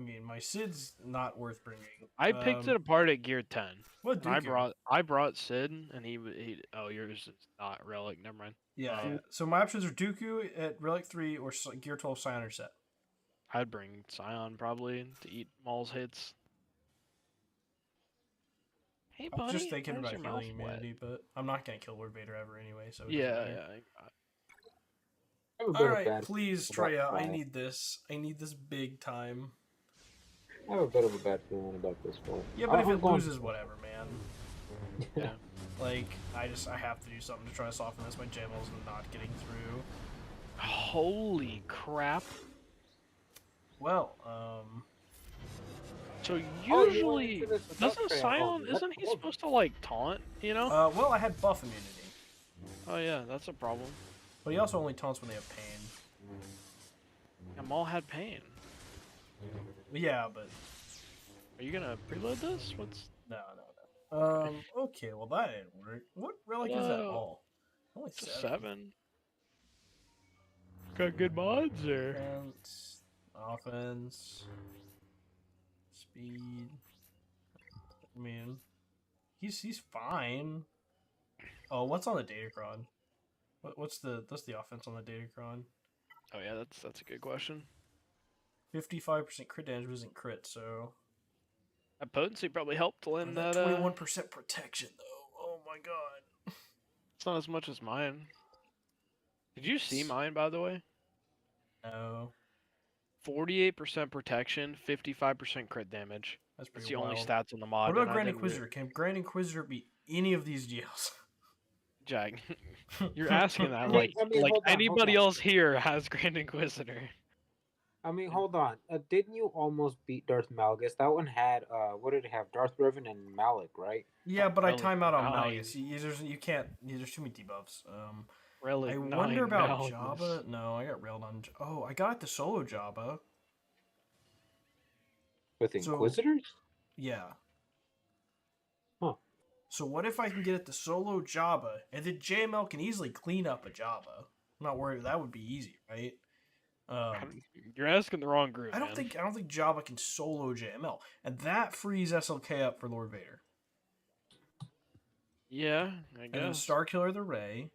mean, my Sid's not worth bringing. I picked it apart at Gear 10. What I brought Sid, and he oh, yours is not Relic, never mind. Yeah, so my options are Dooku at Relic 3 or Gear 12 Scion set. I'd bring Scion probably to eat Maul's hits. Hey, buddy. I'm just thinking about healing immunity, but I'm not going to kill Lord Vader ever anyway, so... Yeah. Alright, please, Traya, I need this. I need this big time. I have a bit of a bad feeling about this one. Yeah, but if it loses, whatever, man. Yeah. Like, I have to do something to try to soften this. My JML's not getting through. Holy crap. Well, So Oh, you went usually, into this without doesn't Trey. Scion, That's isn't he cool. supposed to like taunt, you know? well, I had buff immunity, Oh yeah, that's a problem. but he also only taunts when they have pain. Yeah, Maul had pain. Yeah, but Are you gonna preload this? What's... no. Okay, well that didn't work. What relic is that Hello. all? Only Just 7. 7. Got good mods or? Defense, offense, speed. I mean, he's fine. Oh, what's on the Datacron? What's the offense on the Datacron? Oh yeah, that's a good question. 55% crit damage wasn't crit, so That potency probably helped to land that. 21% protection though. Oh my god. It's not as much as mine. Did you see mine, by the way? No, 48% protection, 55% crit damage. that's That's pretty the wild. only stats on the mod. What about and I Grand didn't Inquisitor? Can Grand Inquisitor beat any of these GLs? Jag, you're asking that Hey, like hold on, anybody hold on. else here has Grand Inquisitor. I mean, hold on. Didn't you almost beat Darth Malgus? That one had what did it have? Darth Revan and Malik, right? Yeah, but I Relic time out on 9. Malgus. You can't. There's too many debuffs. Relic I 9 wonder about Malgus. Jabba. No, I got railed on. Oh, I got the solo Jabba. With So- Inquisitors? Yeah. Huh. So what if I can get it to solo Jabba, and then JML can easily clean up a Jabba? I'm not worried. That would be easy, right? You're asking the wrong group. I don't man. think Jabba can solo JML, and that frees SLK up for Lord Vader. Yeah, I And then guess. Star Killer the Rey,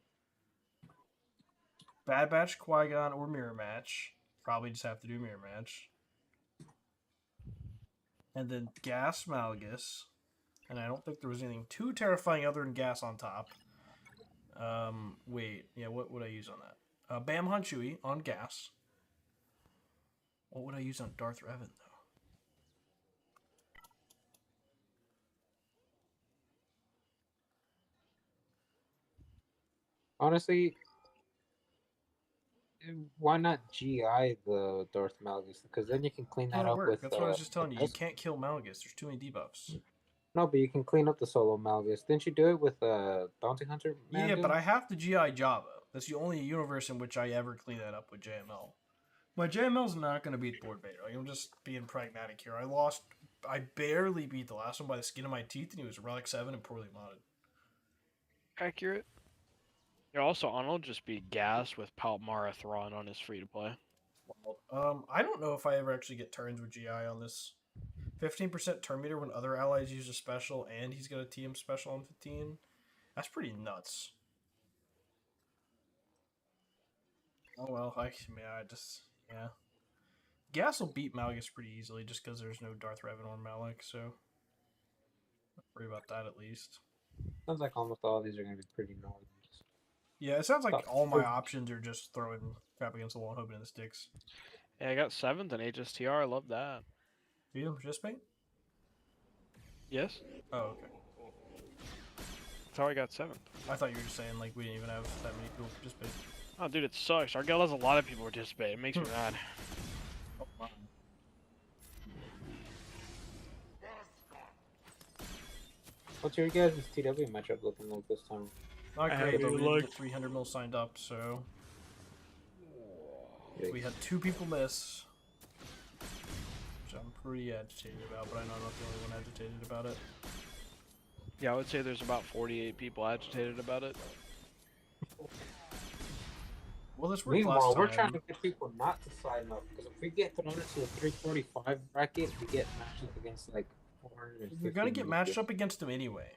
Bad Batch Qui-Gon or Mirror Match. Probably just have to do Mirror Match. And then Gas Malgus. And I don't think there was anything too terrifying other than Gas on top. Wait. Yeah, what would I use on that? Bam Han Chewie on Gas. What would I use on Darth Revan, though? Honestly, why not GI the Darth Malgus? Because then you can clean that That'll up work. with. That's what I was just telling you. You this- can't kill Malgus. There's too many debuffs. No, but you can clean up the solo Malgus. Didn't you do it with Bounty Hunter? Yeah, Mando? but I have to GI Jabba. That's the only universe in which I ever clean that up with JML. My JML's not going to beat Lord Vader. Like, I'm just being pragmatic here. I barely beat the last one by the skin of my teeth, and he was Relic 7 and poorly modded. Accurate. Yeah, also, Arnold just beat Gas with Palmara Thrawn on his free to play. I don't know if I ever actually get turns with GI on this. 15% turn meter when other allies use a special, and he's got a TM special on 15. That's pretty nuts. Oh well, yeah. Gas will beat Malgus pretty easily just because there's no Darth Revan or Malak, so not worry about that at least. Sounds like almost all of these are going to be pretty normal. Yeah, it sounds like But- all my options are just throwing crap against the wall and hoping it sticks. Yeah, I got 7th in HSTR. I love that. Do you participate? Yes, Oh, okay. that's how I got 7th. I thought you were just saying like we didn't even have that many people participate. Oh, dude, it sucks. Our guild has a lot of people participate. It makes me mad. Oh, wow. What's your guys' TW matchup looking like this time? Not I great, have but we good didn't luck. get 300 mil signed up, so Yikes. we had 2 people miss. Which I'm pretty agitated about, but I know I'm not the only one agitated about it. Yeah, I would say there's about 48 people agitated about it. Well, this worked Meanwhile, last we're time. trying to get people not to sign up because if we get thrown into the 345 bracket, we get matched up against like 450. You're gonna get matched up against them anyway.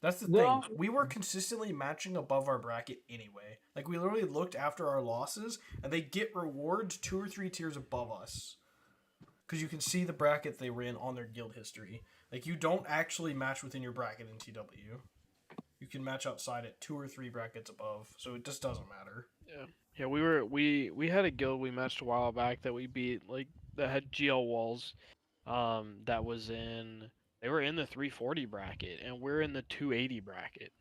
That's the No. thing. We were consistently matching above our bracket anyway. Like, we literally looked after our losses, and they get rewards 2 or 3 tiers above us. Because you can see the bracket they were in on their guild history. Like, you don't actually match within your bracket in TW. You can match outside at 2 or 3 brackets above, so it just doesn't matter. Yeah, we had a guild we matched a while back that we beat, like, that had GL walls. That was in... They were in the 340 bracket, and we're in the 280 bracket.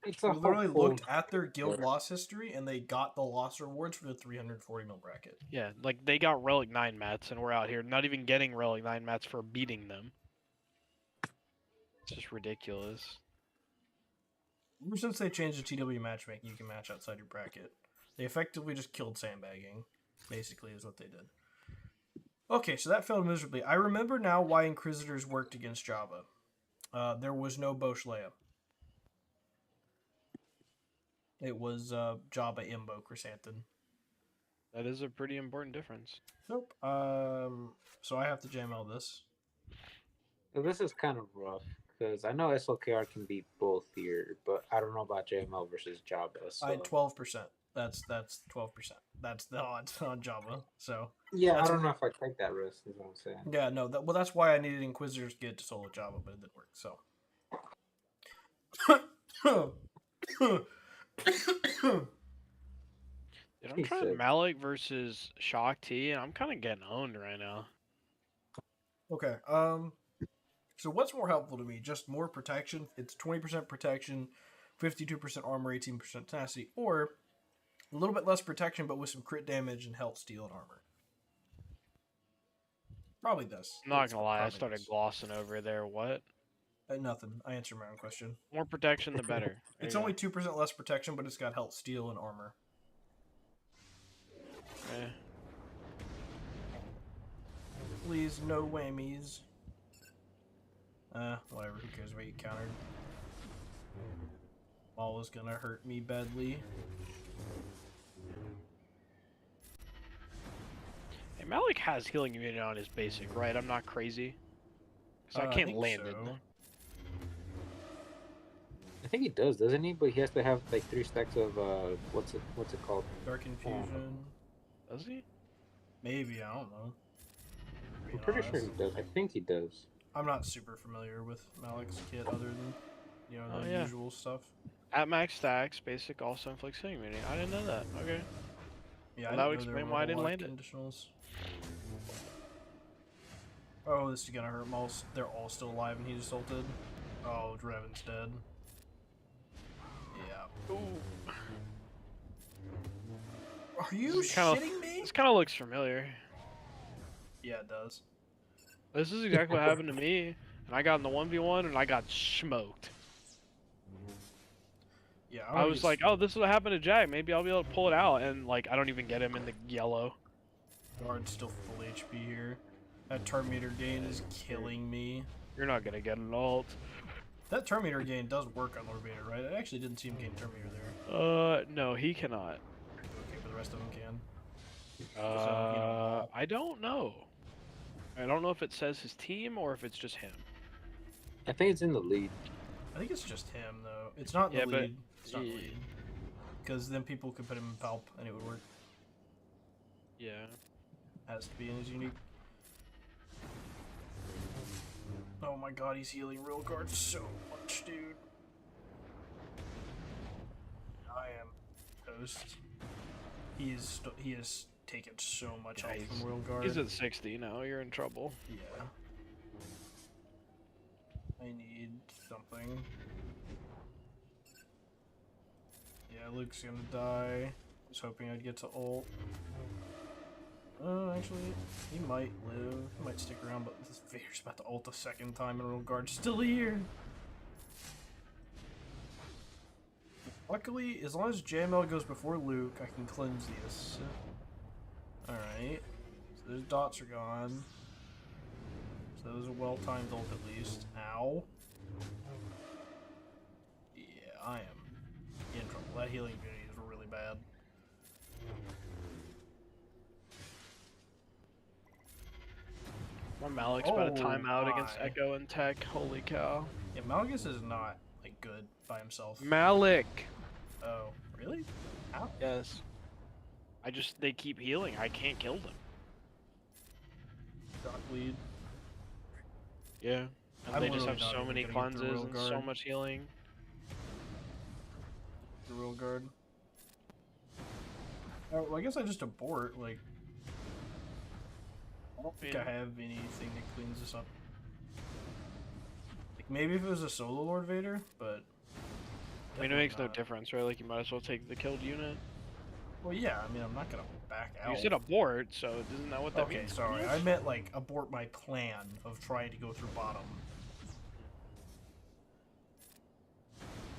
It's We a literally hopeful. looked at their guild loss history, and they got the loss rewards for the 340 mil bracket. Yeah, like they got Relic 9 mats, and we're out here not even getting Relic 9 mats for beating them. It's just ridiculous. Ever since they changed the TW matchmaking, you can match outside your bracket. They effectively just killed sandbagging, basically, is what they did. Okay, so that failed miserably. I remember now why Inquisitors worked against Java. There was no Bosch Leia. It was Java Imbo Chrysanthemum. That is a pretty important difference. Nope. So I have to JML this. So this is kind of rough because I know SLKR can be both here, but I don't know about JML versus Java. So. I had 12%. That's 12%. That's the odds on Java. So Yeah, I don't know if I take that risk. Is what I'm saying. yeah, no. Well, that's why I needed Inquisitors to get to solo Java, but it didn't work. So. Dude, I'm trying Malik versus Shock T, and I'm kind of getting owned right now. Okay. So what's more helpful to me? Just more protection. It's 20% protection, 52% armor, 18% tenacity, or a little bit less protection, but with some crit damage and health, steal, and armor. Probably this. I'm not gonna lie, I started glossing over there. What? Nothing. I answered my own question. More protection, the better. It's only 2% less protection, but it's got health, steal, and armor. Eh. Please, no whammies. Whatever. Who cares what you countered? Ball is gonna hurt me badly. Hey, Malik has healing immunity on his basic, right? I'm not crazy. So I can't land it. I think he does, doesn't he? But he has to have like 3 stacks of what's it called? Dark Infusion. Does he? Maybe, I don't know. I'm pretty sure he does. I think he does. I'm not super familiar with Malik's kit other than, the usual stuff. At max stacks, basic also inflicts healing immunity. I didn't know that. Okay. Yeah, well, that would explain why I didn't land it. Oh, this is gonna hurt them all. They're all still alive and he just ulted. Oh, Revan's dead. Yeah. Ooh. Are you shitting me? This kind of looks familiar. Yeah, it does. This is exactly what happened to me. And I got in the 1v1 and I got smoked. Yeah, I was like, oh, this is what happened to Jack. Maybe I'll be able to pull it out. And, like, I don't even get him in the yellow. Guard's still full HP here. That turn meter gain is killing me. You're not going to get an ult. That turn meter gain does work on Lord Vader, right? I actually didn't see him gain turn meter there. No, he cannot. Okay, but the rest of them can. I don't know. I don't know if it says his team or if it's just him. I think it's in the lead. I think it's just him, though. It's not the lead. It's not the lead. Because then people could put him in Palp and it would work. Yeah. Has to be in his unique. Oh my god, he's healing real guard so much, dude. I am toast. He is taken so much health from Royal Guard. He's at 60 now. You're in trouble. Yeah. I need something. Yeah, Luke's gonna die. I was hoping I'd get to ult. Actually, he might live. He might stick around, but this Vader's about to ult a second time and Royal Guard's still here. Luckily, as long as JML goes before Luke, I can cleanse this. Alright. So those dots are gone. So that was a well-timed ult at least. Ow. Yeah, I am in trouble. That healing ability is really bad. My Malik's about to time out against Echo and Tech. Holy cow. Yeah, Malgus is not, like, good by himself. Malik! Oh, really? How? Yes. They keep healing. I can't kill them. Shock lead. Yeah. And they just have so many cleanses and so much healing. The Royal Guard. Oh, well, I guess I just abort, like... I don't think I have anything that cleans this up. Like, maybe if it was a solo Lord Vader, but... I mean, it makes no difference, right? Like, you might as well take the killed unit. Well, yeah, I mean, I'm not gonna back out. You said abort, so isn't that what that means? Okay, sorry. I meant, like, abort my plan of trying to go through bottom.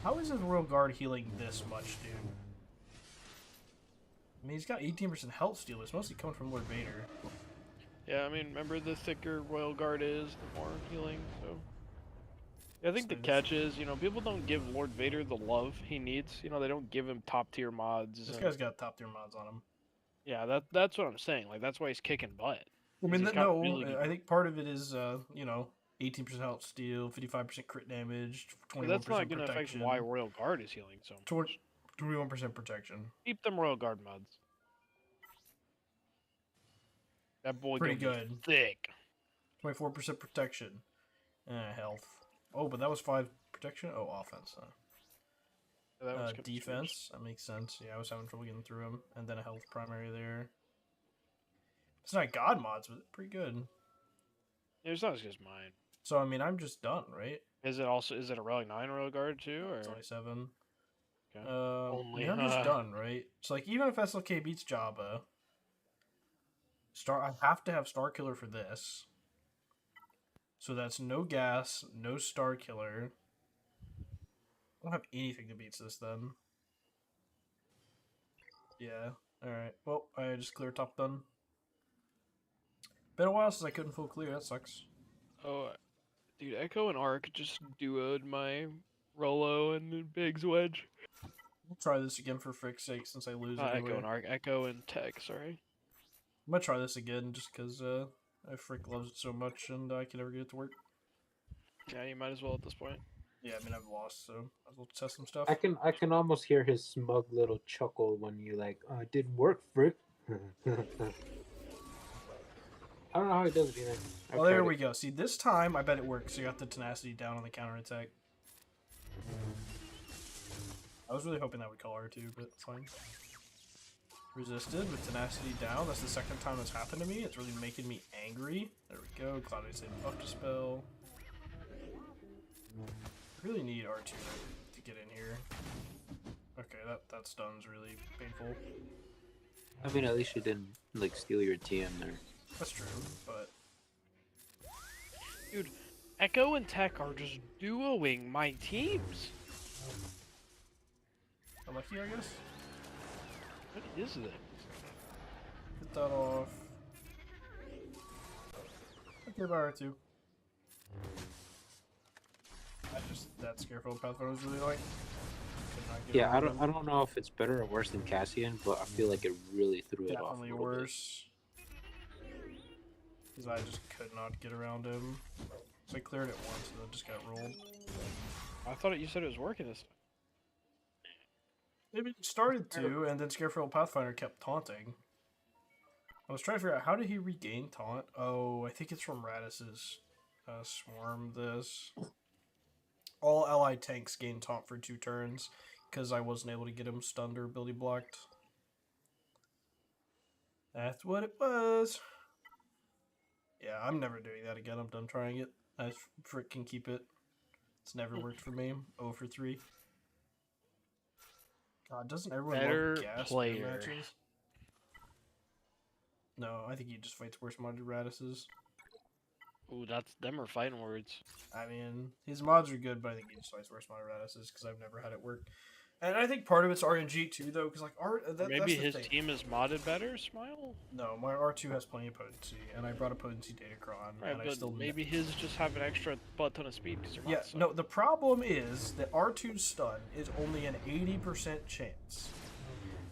How is his Royal Guard healing this much, dude? I mean, he's got 18% health steal. It's mostly coming from Lord Vader. Yeah, I mean, remember, the thicker Royal Guard is, the more healing, so... Yeah, I think the catch is, you know, people don't give Lord Vader the love he needs. You know, they don't give him top-tier mods. This guy's got top-tier mods on him. Yeah, that's what I'm saying. Like, that's why he's kicking butt. I mean, I think part of it is, you know, 18% health steal, 55% crit damage, 21% that's not going to affect protection. why Royal Guard is healing so much. 21% protection. Keep them Royal Guard mods. That boy pretty good. Thick. 24% protection. Health. Oh, but that was 5 protection? Oh, offense. Defense. That makes sense. Yeah, I was having trouble getting through him. And then a health primary there. It's not God mods, but pretty good. Yeah, it's not as good as mine. So, I mean, I'm just done, right? Is it a Relic 9 Royal Guard too? Or? It's only 7. Okay. Only. I'm just done, right? So, like, even if SLK beats Jabba, I have to have Star Killer for this. So that's no gas, no Star Killer. I don't have anything that beats this then. Yeah. Alright. Well, I just clear top done. Been a while since I couldn't full clear. That sucks. Oh, dude, Echo and Arc just duoed my Rolo and Biggs Wedge. We'll try this again for frick's sake since I lose anyway. Echo and Arc. Echo and Tech, sorry. I'm gonna try this again just because Frick loves it so much and I can never get it to work. Yeah, you might as well at this point. Yeah, I mean I've lost, so I'll test some stuff. I can almost hear his smug little chuckle when you like, oh, it didn't work, Frick. I don't know how he does it either. Well, there we go. See, this time I bet it works. You got the tenacity down on the counterattack. I was really hoping that would call R2, but it's fine. Resisted with tenacity down. That's the second time that's happened to me. It's really making me angry. There we go. Cloud Save buff dispel. I really need R2 to get in here. Okay, that stun's really painful. I mean, at least you didn't like steal your TM there. That's true, but dude, Echo and Tech are just duoing my teams. Unlucky, I guess. What is this? Get that off. Okay, by R2. That Scareful Pathfinder was really like. Yeah, I don't know if it's better or worse than Cassian, but I feel like it really threw it off. Definitely worse. Because I just could not get around him. So I cleared it once and then just got rolled. I thought you said it was working this time. Maybe it started to, and then Scareful Pathfinder kept taunting. I was trying to figure out how did he regain taunt? Oh, I think it's from Radis's Swarm this. All allied tanks gain taunt for 2 turns because I wasn't able to get him stunned or ability blocked. That's what it was. Yeah, I'm never doing that again. I'm done trying it. I frickin' keep it. It's never worked for me. 0 for 3. God, doesn't everyone love gas matches? No, I think he just fights worse modded Radis's. Ooh, them are fighting words. I mean, his mods are good, but I think he just fights worse modded Radis's because I've never had it work. And I think part of it's RNG too, though, because like maybe his team is modded better. Smile. No, my R2 has plenty of potency, and I brought a potency datacron, right, and I still maybe his just have an extra butt ton of speed because yeah. No, the problem is that R2's stun is only an 80% chance,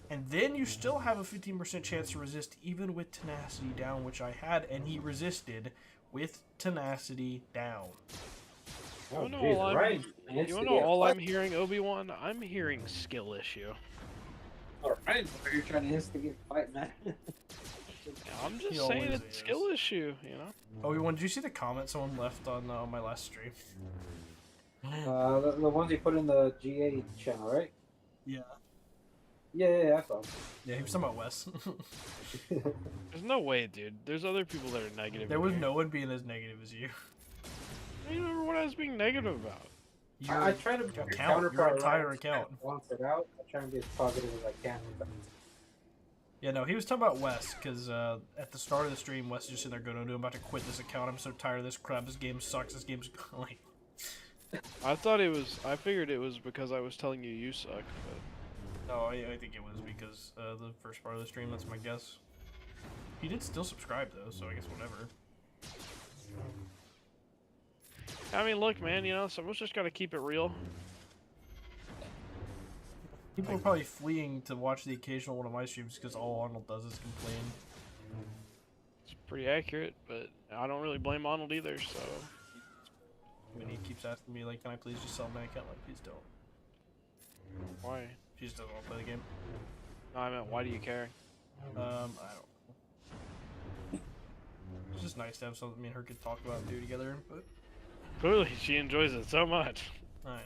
and then you still have a 15% chance to resist even with tenacity down, which I had, and he resisted with tenacity down. Oh, geez, right. You wanna know all I'm hearing, Obi-Wan? I'm hearing skill issue. Alright, you're trying to instigate a fight, man. I'm just saying it's skill issue, you know? Obi-Wan, did you see the comment someone left on my last stream? The ones you put in the GA channel, right? Yeah. Yeah, I saw. Yeah, he was talking about Wes. There's no way, dude. There's other people that are negative. There was no one being as negative as you. I don't remember what I was being negative about. I try to be your your account, your counterpart entire right, account. balance it out. I try and be as positive as I can with them. Yeah, no, he was talking about Wes, because at the start of the stream, Wes is just sitting there going, oh, I'm about to quit this account. I'm so tired of this crap. This game sucks. This game's like... I figured it was because I was telling you suck, but... No, I think it was because the first part of the stream, that's my guess. He did still subscribe, though, so I guess whatever. I mean, look, man, you know, someone's just gotta keep it real. People are probably fleeing to watch the occasional one of my streams because all Arnold does is complain. It's pretty accurate, but I don't really blame Arnold either, so... When he keeps asking me, like, can I please just sell my account? Like, please don't. Why? She just doesn't want to play the game. No, I meant, why do you care? I don't know. It's just nice to have something me and her could talk about and do together, but... Clearly, she enjoys it so much. I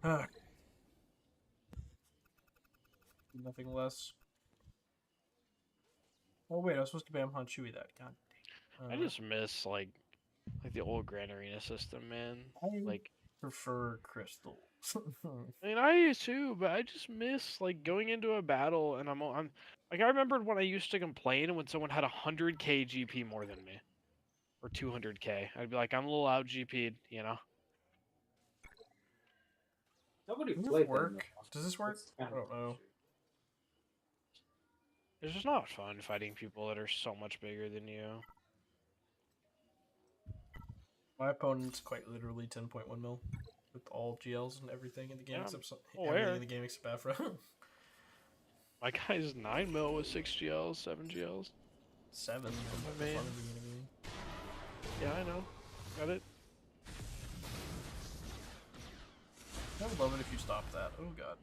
know. Nothing less. Oh wait, I was supposed to bam hunt Chewy that. God dang. I just miss, like the old Grand Arena system, man. Like... prefer crystals. I mean, I do too, but I just miss like going into a battle and I'm like I remembered when I used to complain when someone had 100k GP more than me, or 200k. I'd be like, I'm a little out GP'd, you know. Nobody Does played this work? Does this work? That's I don't know. It's just not fun fighting people that are so much bigger than you. My opponent's quite literally 10.1 mil with all GLs and everything in the game except everything in the game except Afro. My guy's 9 mil with 6 GLs, 7 GLs. 7. My man. Yeah, I know. Got it. I would love it if you stopped that. Oh god.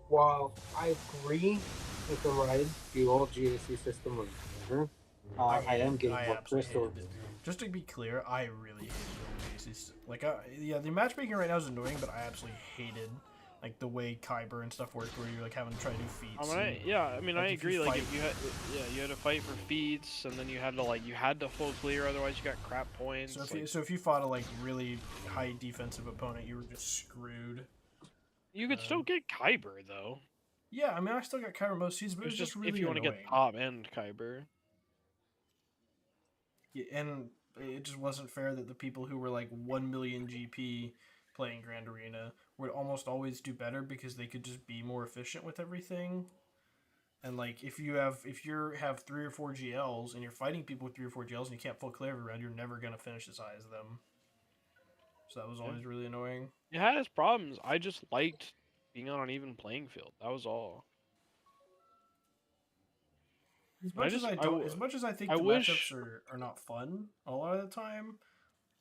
While I agree with the ride, the old GAC system was better. I am getting more crystals. Just to be clear, I really hated the old GAC. Like, yeah, the matchmaking right now is annoying, but I absolutely hated like the way Kyber and stuff worked, where you're like having to try to do feats. I mean, I agree. Like, if you had, you had to fight for feats, and then you had to full clear, otherwise you got crap points. So if you fought a like really high defensive opponent, you were just screwed. You could still get Kyber though. Yeah, I mean, I still got Kyber most seasons, but it was just really if you want to get top end Kyber. Yeah, and it just wasn't fair that the people who were like 1 million GP playing Grand Arena would almost always do better because they could just be more efficient with everything. And like if you have 3 or 4 GLs and you're fighting people with 3 or 4 GLs and you can't full clear every round, you're never gonna finish as high as them. So that was always really annoying. It had its problems. I just liked being on an even playing field. That was all. As much as I think the matchups are not fun a lot of the time,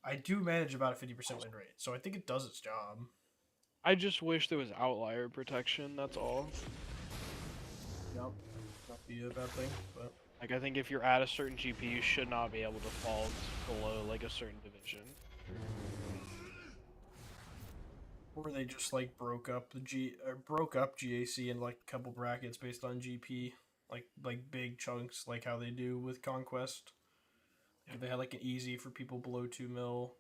I do manage about a 50% win rate, so I think it does its job. I just wish there was outlier protection, that's all. Yep. Not be a bad thing, but... Like, I think if you're at a certain GP, you should not be able to fall below, like, a certain division. Or they just, like, broke up GAC in, like, a couple brackets based on GP. Like big chunks, like how they do with Conquest. Yeah. They had, like, an easy for people below 2 mil,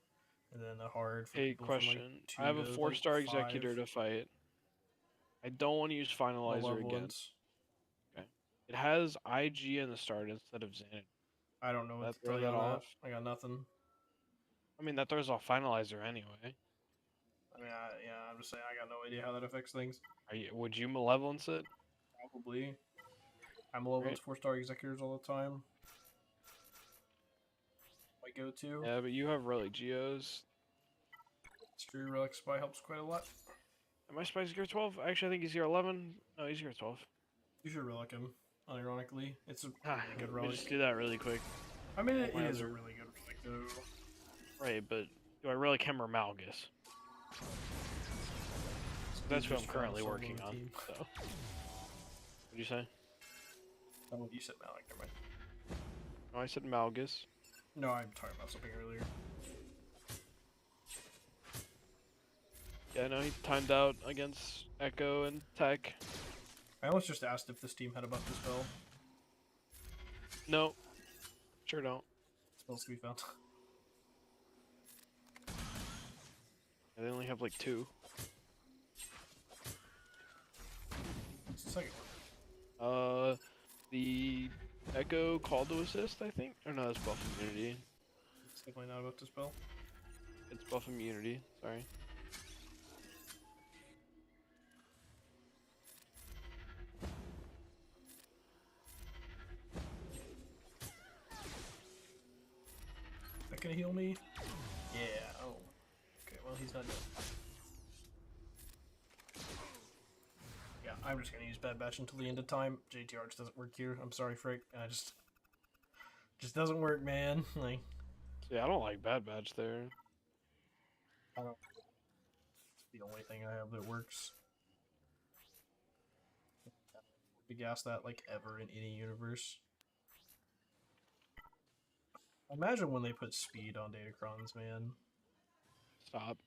and then a hard for people question. From, like, 2 I have a to, 4-star like, executor to fight. I don't want to use Finalizer again. Ones. Okay. It has IG in the start instead of Xanadu. I don't know what to throw tell you that on off. that. I got nothing. I mean, that throws off Finalizer anyway. I mean, I'm just saying I got no idea how that affects things. Would you Malevolence it? Probably. I Malevolence 4-star executors all the time. My go-to. Yeah, but you have Relic Geos. True, Relic Spy helps quite a lot. Am I Spy's gear 12? Actually, I think he's gear 11. No, he's gear 12. You should Relic him, unironically. It's a really good Let Relic. me just do that really quick. I mean, it is a really good Relic, though. Right, but do I Relic him or Malgus? That's what I'm currently working on. So. What'd you say? Oh, you said Malik, never mind. No, I said Malgus. No, I'm talking about something earlier. Yeah, no, he timed out against Echo and Tech. I almost just asked if this team had a buff to spell. No, sure don't. Spells to be found. They only have like 2. What's the second The Echo Call to Assist, I think? Or no, that's Buff Immunity. It's definitely not about to spell. It's Buff Immunity, sorry. That gonna heal me? Yeah. Oh. Okay. Well, he's not dead. Yeah, I'm just gonna use Bad Batch until the end of time. JTR just doesn't work here. I'm sorry, Frick. I just doesn't work, man. Like, Yeah, I don't like Bad Batch there. I don't. It's the only thing I have that works. Big ass that like ever in any universe. Imagine when they put speed on Datacrons, man. Stop.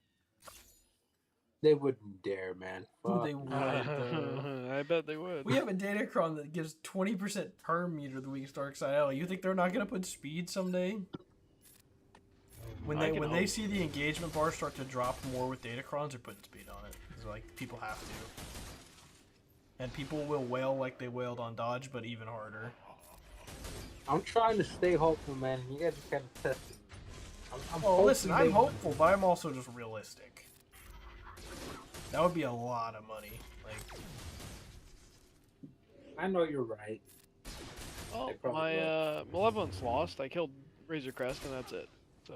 They wouldn't dare, man. Ooh, Fuck. they would, though. I bet they would. We have a Datacron that gives 20% per meter the weakest dark side ally. You think they're not gonna put speed someday? When they see the engagement bar start to drop more with Datacrons, they're putting speed on it. Because like people have to. And people will wail like they wailed on Dodge, but even harder. I'm trying to stay hopeful, man. You guys are kind of testing me. Oh, listen, I'm hopeful, but I'm also just realistic. That would be a lot of money. Like, I know you're right. Oh, probably my Malevolence lost. I killed Razor Crest, and that's it. So.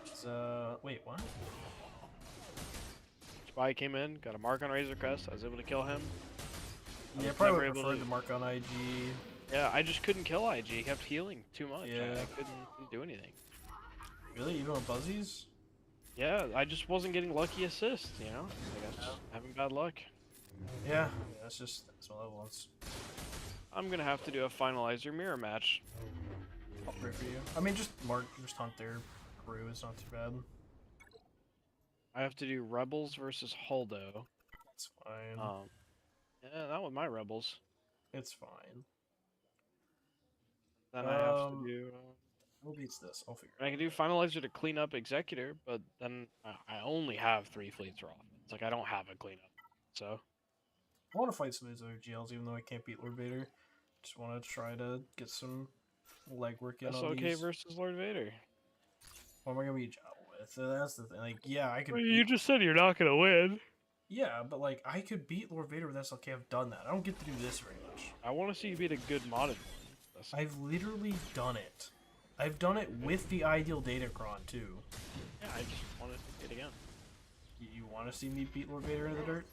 it's, wait, what? Spy came in, got a mark on Razor Crest. I was able to kill him. Yeah, probably would prefer to mark on IG. Yeah, I just couldn't kill IG. He kept healing too much. Yeah. I couldn't do anything. Really? Even with Buzzies? Yeah, I just wasn't getting lucky assists, you know? Like, I was just having bad luck. Yeah, that's Malevolence. I'm gonna have to do a finalizer mirror match. I'll pray for you. I mean, just hunt their crew. It's not too bad. I have to do Rebels versus Holdo. It's fine. Yeah, not with my Rebels. It's fine. Then I have to do... Who beats this? I'll figure it I can do finalizer to clean up Executor, but then I only have 3 fleets raw. It's like I don't have a cleanup. So... I want to fight some of these other GLs, even though I can't beat Lord Vader. Just want to try to get some legwork in on these. SWGOH versus Lord Vader. What am I gonna beat Jabba with? So that's the thing. Like, yeah, I could. Well, you just said you're not gonna win. Yeah, but like, I could beat Lord Vader with SLK. I've done that. I don't get to do this very much. I want to see you beat a good modded one. I've literally done it. I've done it with the ideal Datacron too. Yeah, I just want to do it again. You want to see me beat Lord Vader in the dirt?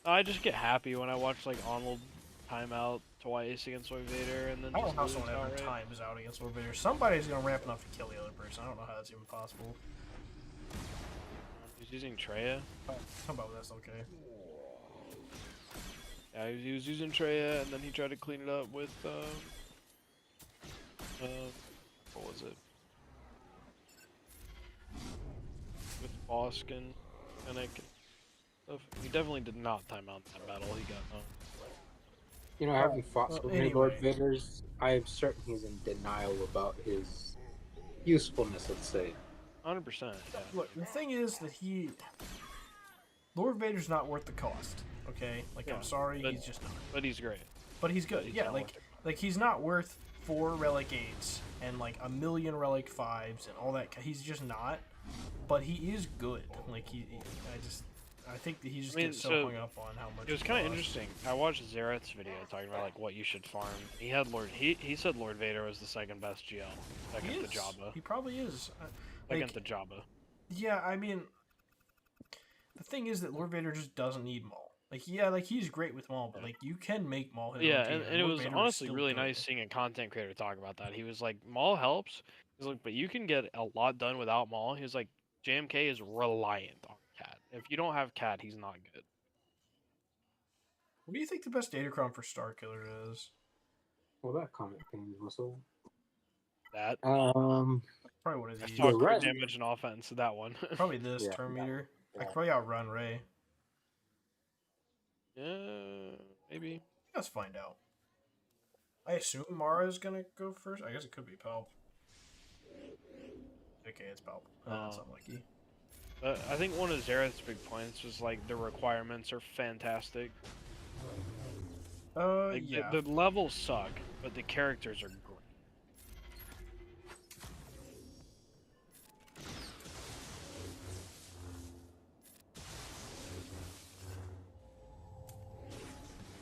I just get happy when I watch like Arnold time out twice against Lord Vader, and then I don't know how lose someone ever outright. times out against Lord Vader. Somebody's gonna ramp enough to kill the other person. I don't know how that's even possible. He's using Treya. How about that's okay? Yeah, he was using Treya, and then he tried to clean it up with what was it? With Bosk and Fennec. He definitely did not time out that battle. He got no. You know, having fought so many Lord anyway. Vaders, I am certain he's in denial about his usefulness, let's say. 100%. Yeah. Look, the thing is that Lord Vader's not worth the cost. Okay, like Yeah, I'm sorry, but- he's just not. But he's great. But he's good. he's Yeah, not like he's not worth 4 relic 8s and like a million relic 5s and all that. He's just not. But he is good. Like I think that he just gets so hung up on how much. It was kind of interesting. I watched Xerath's video talking about like what you should farm. He had he said Lord Vader was the second best GL, second to Jabba, He probably is. second to Jabba. Yeah, I mean, the thing is that Lord Vader just doesn't need Maul. Like, yeah, like he's great with Maul, but like you can make Maul his Yeah, own team, and it Lord was Vader is honestly still really good. nice seeing a content creator talk about that. He was like, Maul helps. He's like, but you can get a lot done without Maul. He was like, JMK is reliant on Cat. If you don't have Cat, he's not good. What do you think the best Datacron for Starkiller is? Well, that comment pains my soul. That Probably one of I these. saw You're right. crit damage and offense. That one. Probably this Yeah, turn yeah, meter. I yeah. could probably outrun Ray. Maybe. Let's find out. I assume Mara's gonna go first. I guess it could be Palp. Okay, it's palpable. That's unlucky. I think one of Xerath's big points was like the requirements are fantastic. Like, Yeah. the levels suck, but the characters are great.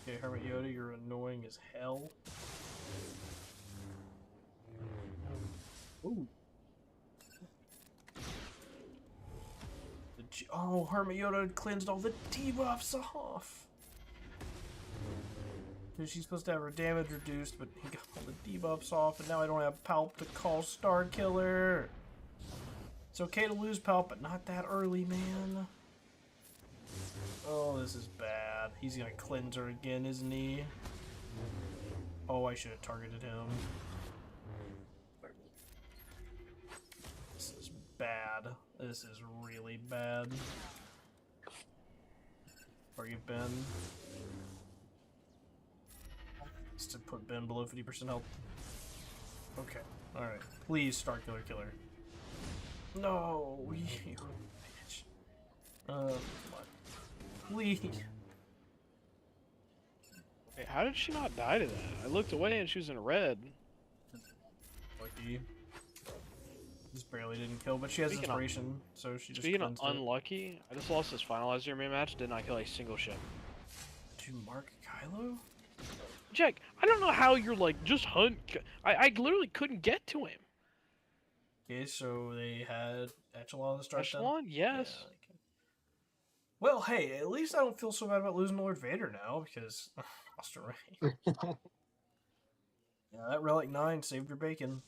Okay, Hermit Yoda, you're annoying as hell. Ooh. Oh, Hermit Yoda cleansed all the debuffs off. She's supposed to have her damage reduced, but he got all the debuffs off, and now I don't have Palp to call Star Killer. It's okay to lose Palp, but not that early, man. Oh, this is bad. He's gonna cleanse her again, isn't he? Oh, I should have targeted him. This is bad. This is really bad. Target Ben. Just to put Ben below 50% health. Okay. Alright. Please, Star Killer Killer. No! You bitch. Come on. Please. Wait, how did she not die to that? I looked away and she was in red. Lucky. Just barely didn't kill, but she has inspiration, so she just Speaking of cleansed it. unlucky, I just lost this finalizer in my match, did not kill a single ship. Did you mark Kylo? Jack, I don't know how you're like, just hunt. I literally couldn't get to him. Okay, so they had Echelon to start Echelon? then? Yes. Yeah, okay. Well, hey, at least I don't feel so bad about losing Lord Vader now, because lost a Rey. Yeah, that Relic 9 saved her bacon.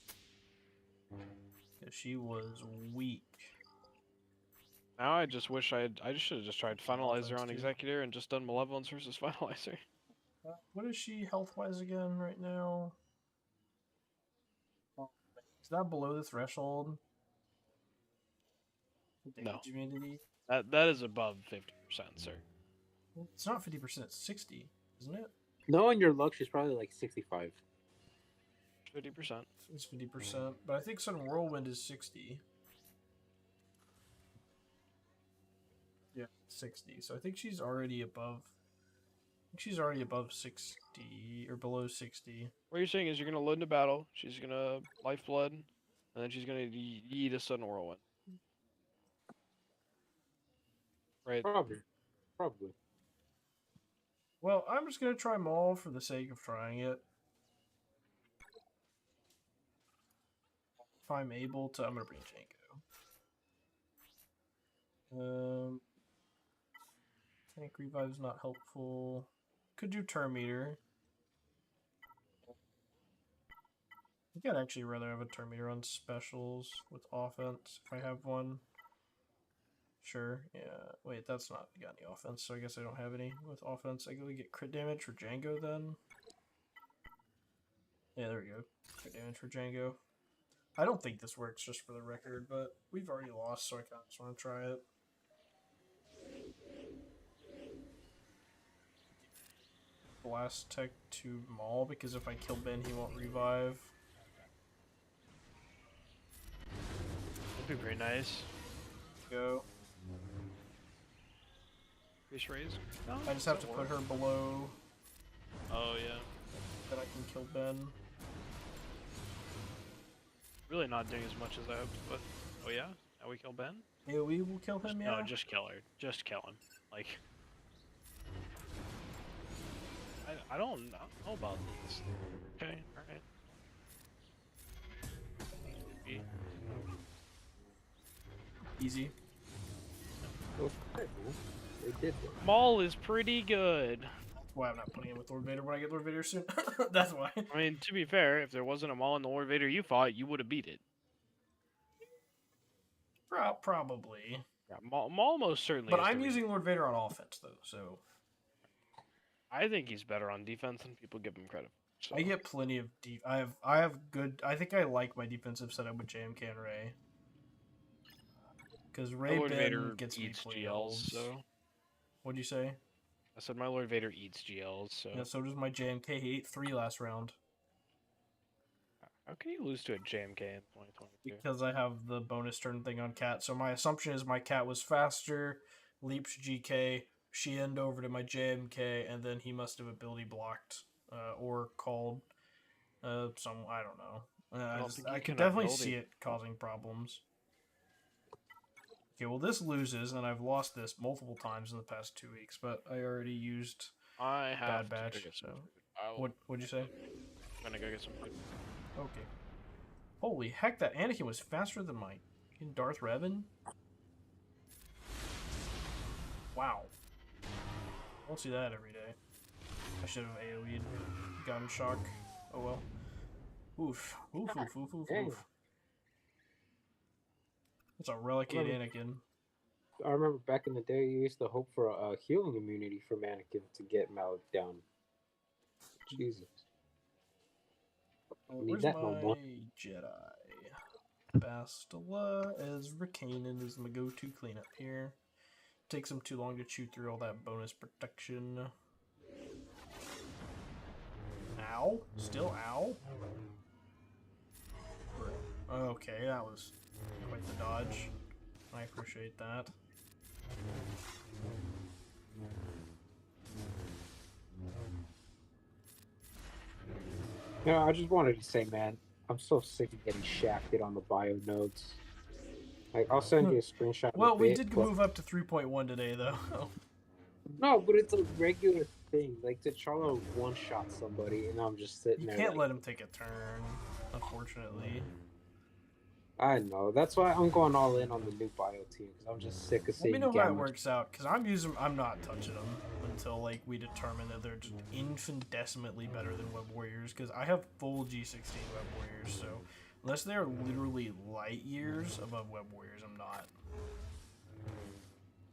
Because she was weak. Now I just wish I just should have just tried Finalizer Offense, on too. Executor and just done Malevolence versus Finalizer. What is she health-wise again right now? Is that below the threshold? No. Immunity? That is above 50%, sir. It's not 50%, it's 60, isn't it? No, in your luck, she's probably like 65. 50%. It's 50%, but I think Sudden Whirlwind is 60. Yeah, 60. So I think she's already above. I think she's already above 60 or below 60. What you're saying is you're gonna load into battle, she's gonna Lifeblood, and then she's gonna eat a Sudden Whirlwind. Right. Probably. Well, I'm just gonna try Maul for the sake of trying it. If I'm able to, I'm gonna bring Jango. Tank revive's not helpful. Could do Turn Meter. I think I'd actually rather have a Turn Meter on specials with offense if I have one. Sure, yeah. Wait, that's not got any offense, so I guess I don't have any with offense. I can get crit damage for Django then. Yeah, there we go. Crit damage for Django. I don't think this works, just for the record, but we've already lost, so I kind of just want to try it. Blast Tech to Maul, because if I kill Ben, he won't revive. That'd be pretty nice. Go. Face raise? No, I just have to put her below. Oh, yeah. Then I can kill Ben. Really not doing as much as I hoped, but... Oh, yeah? Now we kill Ben? AoE will kill him, yeah? No, just kill her. Just kill him. Like... I don't know about this. Okay, alright. Easy. It did work. Maul is pretty good. That's why I'm not putting him with Lord Vader when I get Lord Vader soon. That's why. I mean, to be fair, if there wasn't a Maul in the Lord Vader you fought, you would have beat it. Probably. Yeah, Maul most certainly. But I'm using Lord Vader on offense, though, so... I think he's better on defense than people give him credit for. So. I get plenty of I have good. I think I like my defensive setup with JMK and Ray. Because Ray Lord Ben Vader gets me eats plenty GLs, so. What'd you say? I said my Lord Vader eats GLs, so. Yeah, so does my JMK. He ate 3 last round. How can you lose to a JMK in 2022? Because I have the bonus turn thing on cat. So my assumption is my cat was faster, leaped GK, she end over to my JMK, and then he must have ability blocked or called some. I don't know. I could definitely see it causing problems. Okay, well this loses, and I've lost this multiple times in the past 2 weeks, but I already used I have Bad to Batch. get some So food. what'd you say? I'm gonna go get some food. Okay. Holy heck, that Anakin was faster than my Darth Revan. Wow. Won't see that every day. I should have AoE'd. Gun shock. Oh well. Oof. Oof, oof, oof, oof, Dang. oof. It's a Relic 8 Anakin. I remember back in the day, you used to hope for a healing immunity for Mannequin to get Malik down. Jesus. Need Where's that no my more. Jedi? Bastila as Rikanen is my go-to cleanup here. Takes him too long to chew through all that bonus protection. Ow? Still ow? Okay, that was quite the dodge. I appreciate that. You know, I just wanted to say, man, I'm so sick of getting shafted on the bio nodes. Like, I'll send you a screenshot. Well, we bit, did but... move up to 3.1 today, though. No, but it's a regular thing. Like, T'Challa one-shot somebody, and I'm just sitting You there. can't like, let him take a turn, unfortunately. I know. That's why I'm going all in on the new bio team, because I'm just sick of Let seeing me know Gamma. how it works out, because I'm not touching them until like we determine that they're just infinitesimally better than Web Warriors, because I have full G16 Web Warriors, so unless they're literally light years above Web Warriors, I'm not.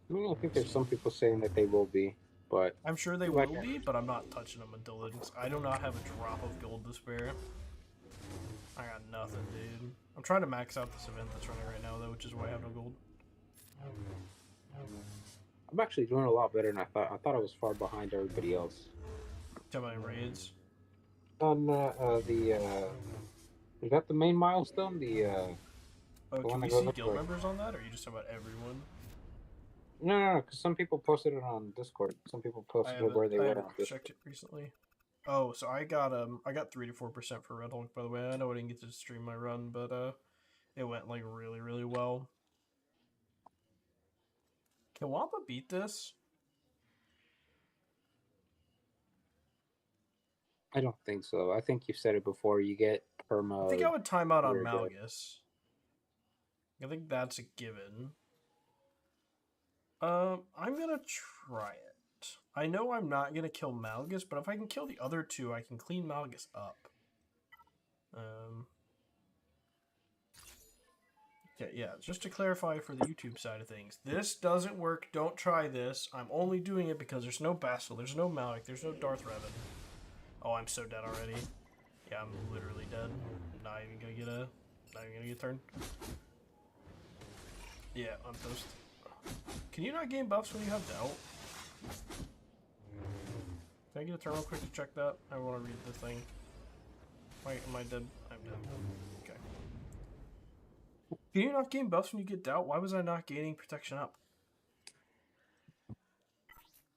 I think there's some people saying that they will be, but... I'm sure they will be, but I'm not touching them until then. I do not have a drop of gold to spare. I got nothing, dude. I'm trying to max out this event that's running right now, though, which is why I have no gold. I'm actually doing a lot better than I thought. I thought I was far behind everybody else. Talking about raids. On is that the main milestone? Oh, the can one we that goes see up guild like... members on that, or are you just talking about everyone? No, because some people posted it on Discord. Some people posted it where they were on Discord. Checked it recently. Oh, so I got 3 to 4% for Red Hulk, by the way. I know I didn't get to stream my run, but it went like really, really well. Can Wampa beat this? I don't think so. I think you've said it before. You get perma. I think I would time out on You're dead. Malgus. I think that's a given. I'm gonna try it. I know I'm not gonna kill Malgus, but if I can kill the other two, I can clean Malgus up. Yeah, just to clarify for the YouTube side of things, this doesn't work. Don't try this. I'm only doing it because there's no Basil, there's no Malik, there's no Darth Revan. Oh, I'm so dead already. Yeah, I'm literally dead. Not even gonna get a turn. Yeah, I'm toast. Can you not gain buffs when you have doubt? Can I get a turn real quick to check that? I want to read the thing. Am I dead? I'm dead. Okay. Can you not gain buffs when you get doubt? Why was I not gaining protection up?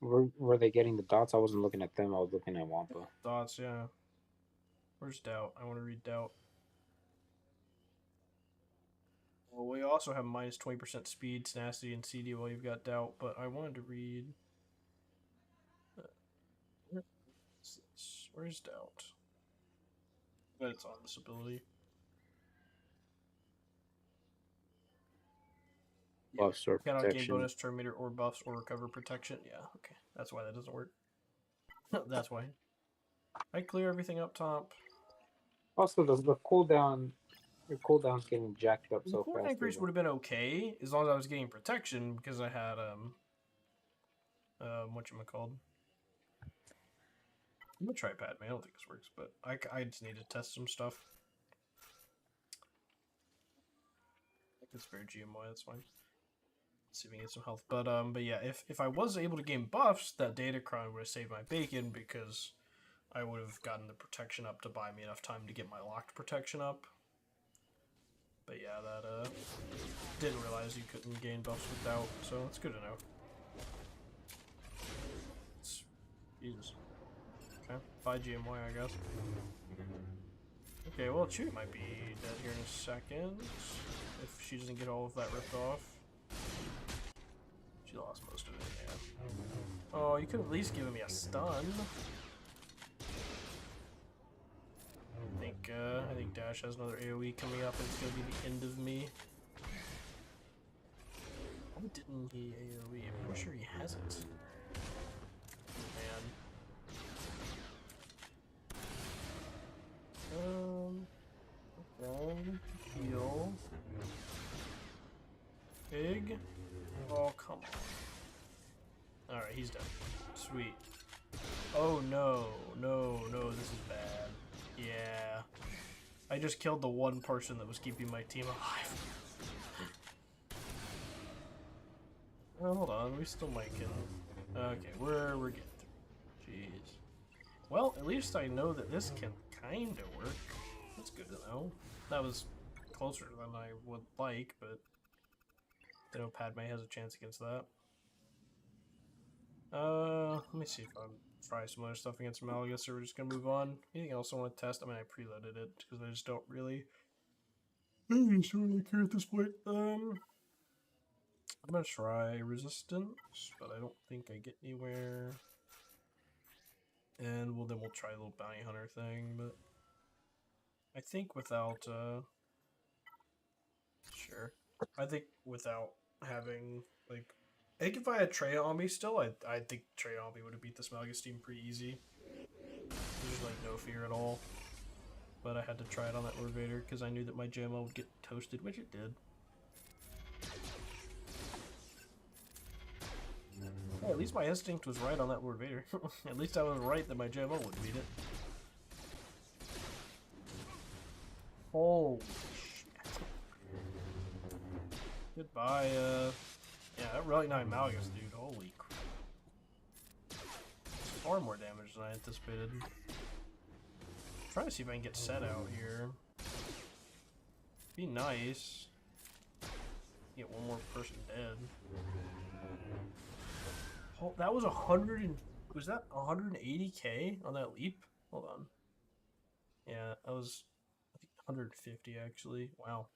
Were they getting the dots? I wasn't looking at them. I was looking at Wampa. Dots, yeah. Where's doubt? I want to read doubt. Well, we also have minus 20% speed, tenacity, and CD while you've got doubt, but I wanted to read... Where's doubt? But it's on this ability. Buffs or cannot protection. gain bonus, turn meter, or buffs, or recover protection. Yeah, okay. That's why that doesn't work. That's why. I clear everything up top. Also, the cooldown... Your cooldown's getting jacked up so fast. The cooldown increase would have been okay, as long as I was getting protection, because I had, whatchamacalled. I'm gonna try Padme. I don't think this works, but I just need to test some stuff. I can spare GMY, that's fine. Let's see if we can get some health. But yeah, if I was able to gain buffs, that Datacron would have saved my bacon, because I would have gotten the protection up to buy me enough time to get my locked protection up. But yeah, that, didn't realize you couldn't gain buffs without, so it's good to know. Jesus. Okay, bye GMY, I guess. Okay, well, Chewie might be dead here in a second, if she doesn't get all of that ripped off. She lost most of it, yeah. Oh, you could at least give me a stun. I think Dash has another AoE coming up, and it's gonna be the end of me. Why didn't he AoE? I'm pretty sure he hasn't. Man. Okay. Heal. Pig. Oh, come on. Alright, he's done. Sweet. Oh no, no, no, this is bad. Yeah. I just killed the one person that was keeping my team alive. Oh, hold on, we still might get him. Okay, we're getting through. Jeez. Well, at least I know that this can kinda work. That's good to know. That was closer than I would like, but I know Padme has a chance against that. Let me see if I try some other stuff against Malgus, or we're just gonna move on. Anything else I want to test? I mean, I preloaded it because I just don't really care at this point. I'm gonna try Resistance, but I don't think I get anywhere. And then we'll try a little Bounty Hunter thing, but I think without, sure. I think without having, like, I think if I had Trey on me still, I think Trey on me would have beat this Malgus team pretty easy. There's, like, no fear at all. But I had to try it on that Lord Vader because I knew that my JMO would get toasted, which it did. Hey, at least my instinct was right on that Lord Vader. At least I was right that my JMO would beat it. Holy shit. Goodbye, yeah, that really 9 Malgus, dude. Holy crap. It's far more damage than I anticipated. I'm trying to see if I can get set out here. Be nice. Get one more person dead. Oh, that was 100 and... Was that 180k on that leap? Hold on. Yeah, that was... I think 150 actually. Wow.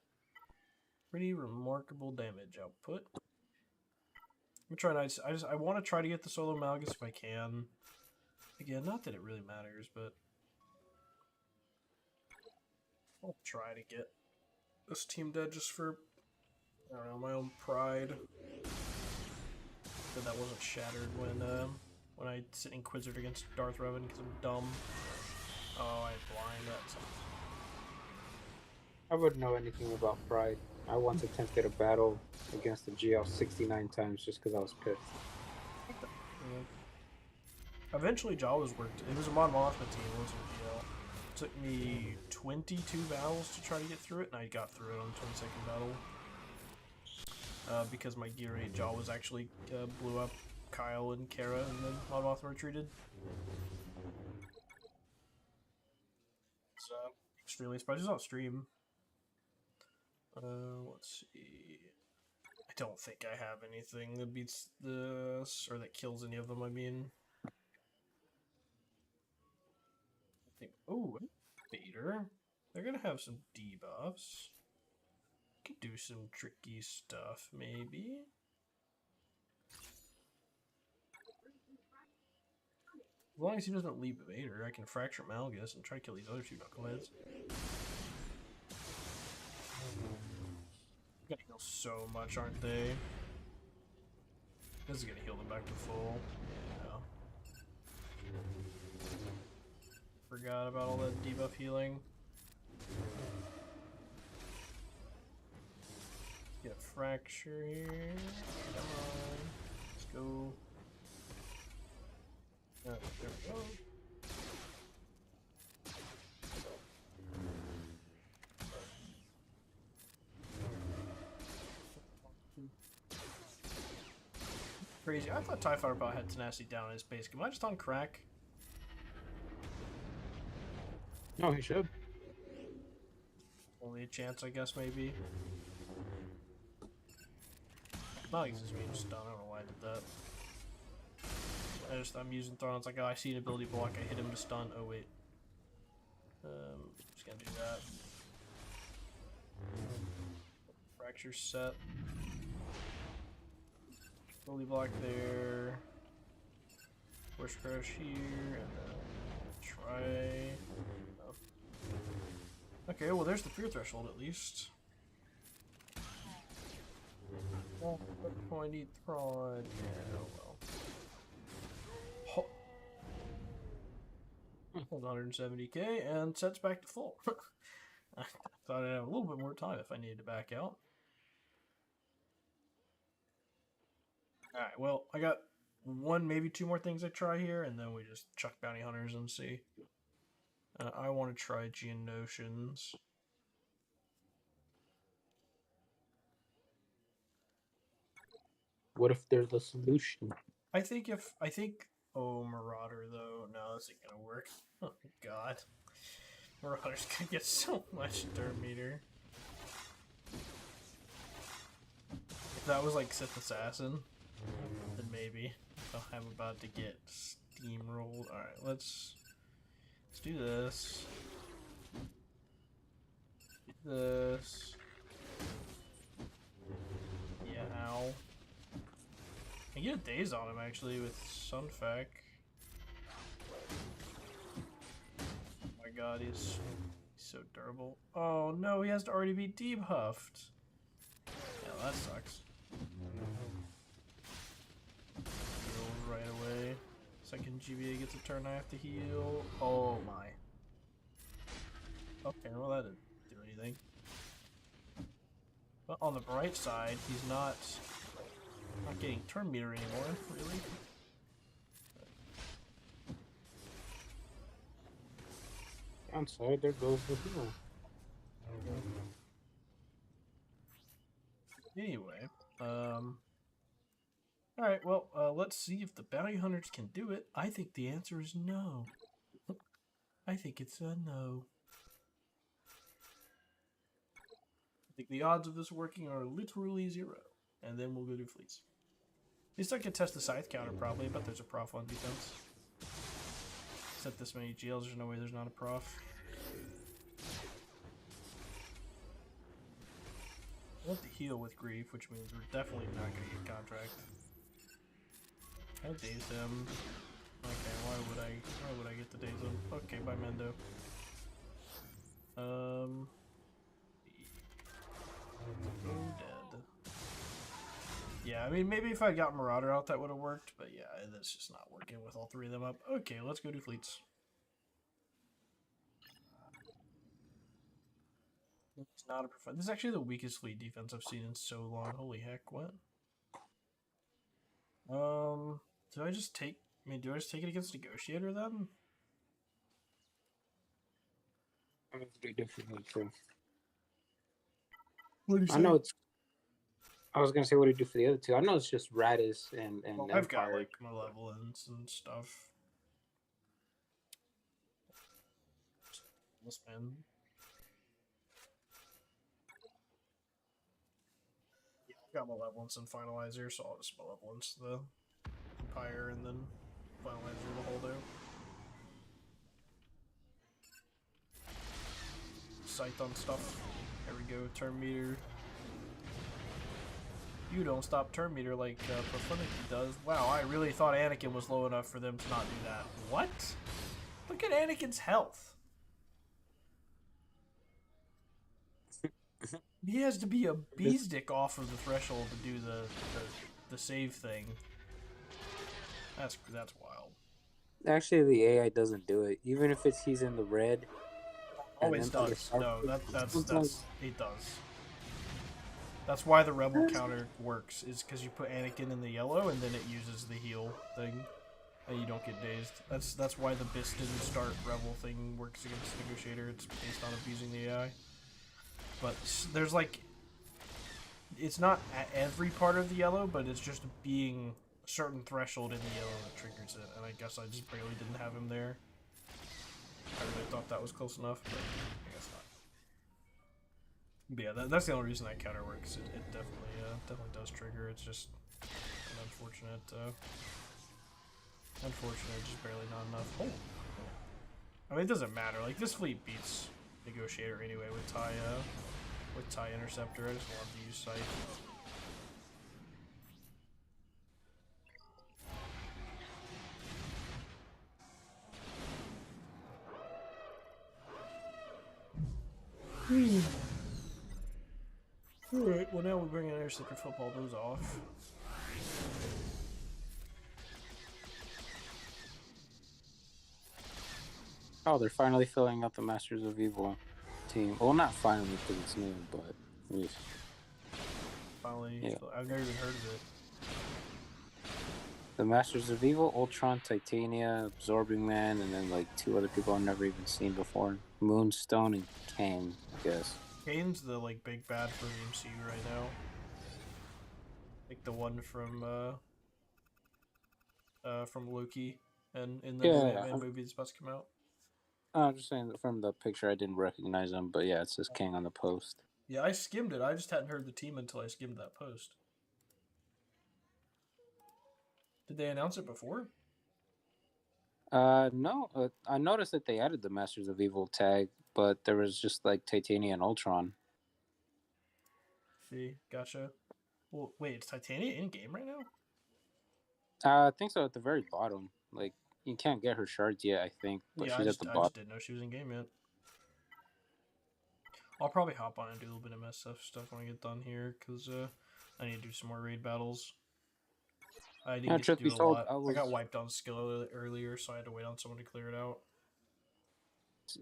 Pretty remarkable damage output. I'm trying to... I want to try to get the solo Malgus if I can. Again, not that it really matters, but... I'll try to get this team dead just for... I don't know, my own pride. That wasn't shattered when I sit Inquisitor against Darth Revan because I'm dumb. Oh, I blind that. I wouldn't know anything about pride. I once attempted a battle against the GL 69 times just because I was pissed. Yeah. Eventually, Jawas worked. It was a Mon Mothma team, it wasn't a GL. It took me 22 battles to try to get through it, and I got through it on the 22nd battle. Because my Gear 8 Jawas actually blew up Kyle and Kara, and then Mon Mothma retreated. So, extremely surprised. It's on stream. Let's see. I don't think I have anything that beats this, or that kills any of them, I mean. I think, oh, Vader. They're gonna have some debuffs. Could do some tricky stuff, maybe. As long as he doesn't leap Vader, I can fracture Malgus and try to kill these other two knuckleheads. They're gonna heal so much, aren't they? This is gonna heal them back to full. Yeah. Forgot about all that debuff healing. Get a fracture here. Come on. Let's go. There we go. Crazy. I thought TIE Fighter probably had tenacity down in his base. Am I just on crack? No, he should. Only a chance, I guess, maybe. Not because it's being stun. I don't know why I did that. I'm using Thrown. It's like, oh, I see an ability block. I hit him to stun. Oh wait. Just gonna do that. Fracture set. Ability block there. Force crush here, and then try. Oh. Okay, well there's the fear threshold at least. Oh, I need Thrawn. Yeah, oh well. Hold 170k and sets back to full. I thought I'd have a little bit more time if I needed to back out. Alright, well, I got one, maybe two more things I try here, and then we just chuck bounty hunters and see. I want to try Geonosians. What if there's a solution? I think oh, Marauder though, no, this ain't gonna work. Oh god. Marauder's gonna get so much dirt meter. If that was like Sith Assassin, then maybe. I'm about to get steamrolled. Alright, let's do this. Do this. Yeah, ow. I get a daze on him actually with Sunfac. Oh my god, he's so durable. Oh no, he has to already be debuffed. Yeah, that sucks. Heal right away. Second GBA gets a turn, I have to heal. Oh my. Okay, well that didn't do anything. But on the bright side, he's not getting turn meter anymore, really. Downside, there goes the heal. Anyway, alright, well, let's see if the bounty hunters can do it. I think the answer is no. I think it's a no. I think the odds of this working are literally 0. And then we'll go do fleets. At least I can test the scythe counter probably, but there's a prof on defense. Set this many GLs, there's no way there's not a prof. I want to heal with grief, which means we're definitely not going to get contract. I dazed him. Okay, why would I get the daze him? Okay, bye Mendo. Dead. Yeah, I mean, maybe if I got Marauder out, that would have worked, but yeah, that's just not working with all three of them up. Okay, let's go do fleets. It's not a profound. This is actually the weakest fleet defense I've seen in so long. Holy heck, what? Do I just take? I mean, do I just take it against Negotiator then? I'm gonna do differently too. What do you say? I know it's. I was gonna say what do you do for the other two? I know it's just Radis and well, Empire. I've got like Malevolence and stuff. Let's spin. Yeah, I've got Malevolence and Finalizer, so I'll just Malevolence the Empire and then Finalizer the Holdo. Scythe on stuff. There we go, turn meter. You don't stop turn meter like Profundity does. Wow, I really thought Anakin was low enough for them to not do that. What? Look at Anakin's health. He has to be a beesdick off of the threshold to do the save thing. That's wild. Actually, the AI doesn't do it. Even if he's in the red. Always does. No, that's it does. That's why the rebel counter works, is because you put Anakin in the yellow and then it uses the heal thing, and you don't get dazed. That's why the Biston start rebel thing works against Negotiator. It's based on abusing the AI. But there's like, it's not at every part of the yellow, but it's just being a certain threshold in the yellow that triggers it. And I guess I just barely didn't have him there. I really thought that was close enough, but I guess not. But yeah, that's the only reason that counter works. It definitely does trigger. It's just an unfortunate, just barely not enough. Oh. I mean, it doesn't matter. Like, this fleet beats Negotiator anyway with TIE Interceptor. I just wanted to use Sight. Alright, well now we're bringing Interceptor, flip all those off. Oh, they're finally filling out the Masters of Evil team. Well, not finally because it's new, but at least. Finally, Yeah. I've never even heard of it. The Masters of Evil, Ultron, Titania, Absorbing Man, and then like 2 other people I've never even seen before. Moonstone and Kang, I guess. Kane's the like big bad for the MCU right now. Like the one from Loki and in the Batman movie that's about to come out. I'm just saying that from the picture I didn't recognize him, but yeah, it says Kang on the post. Yeah, I skimmed it. I just hadn't heard the team until I skimmed that post. Did they announce it before? No. I noticed that they added the Masters of Evil tag, but there was just like Titania and Ultron. See, gotcha. Well, wait, is Titania in game right now? I think so. At the very bottom, like you can't get her shards yet. I think, but Yeah, she's at the I bottom. just didn't know she was in game yet. I'll probably hop on and do a little bit of SF stuff when I get done here, because I need to do some more raid battles. I didn't get to do a lot. I got wiped on skill earlier, so I had to wait on someone to clear it out.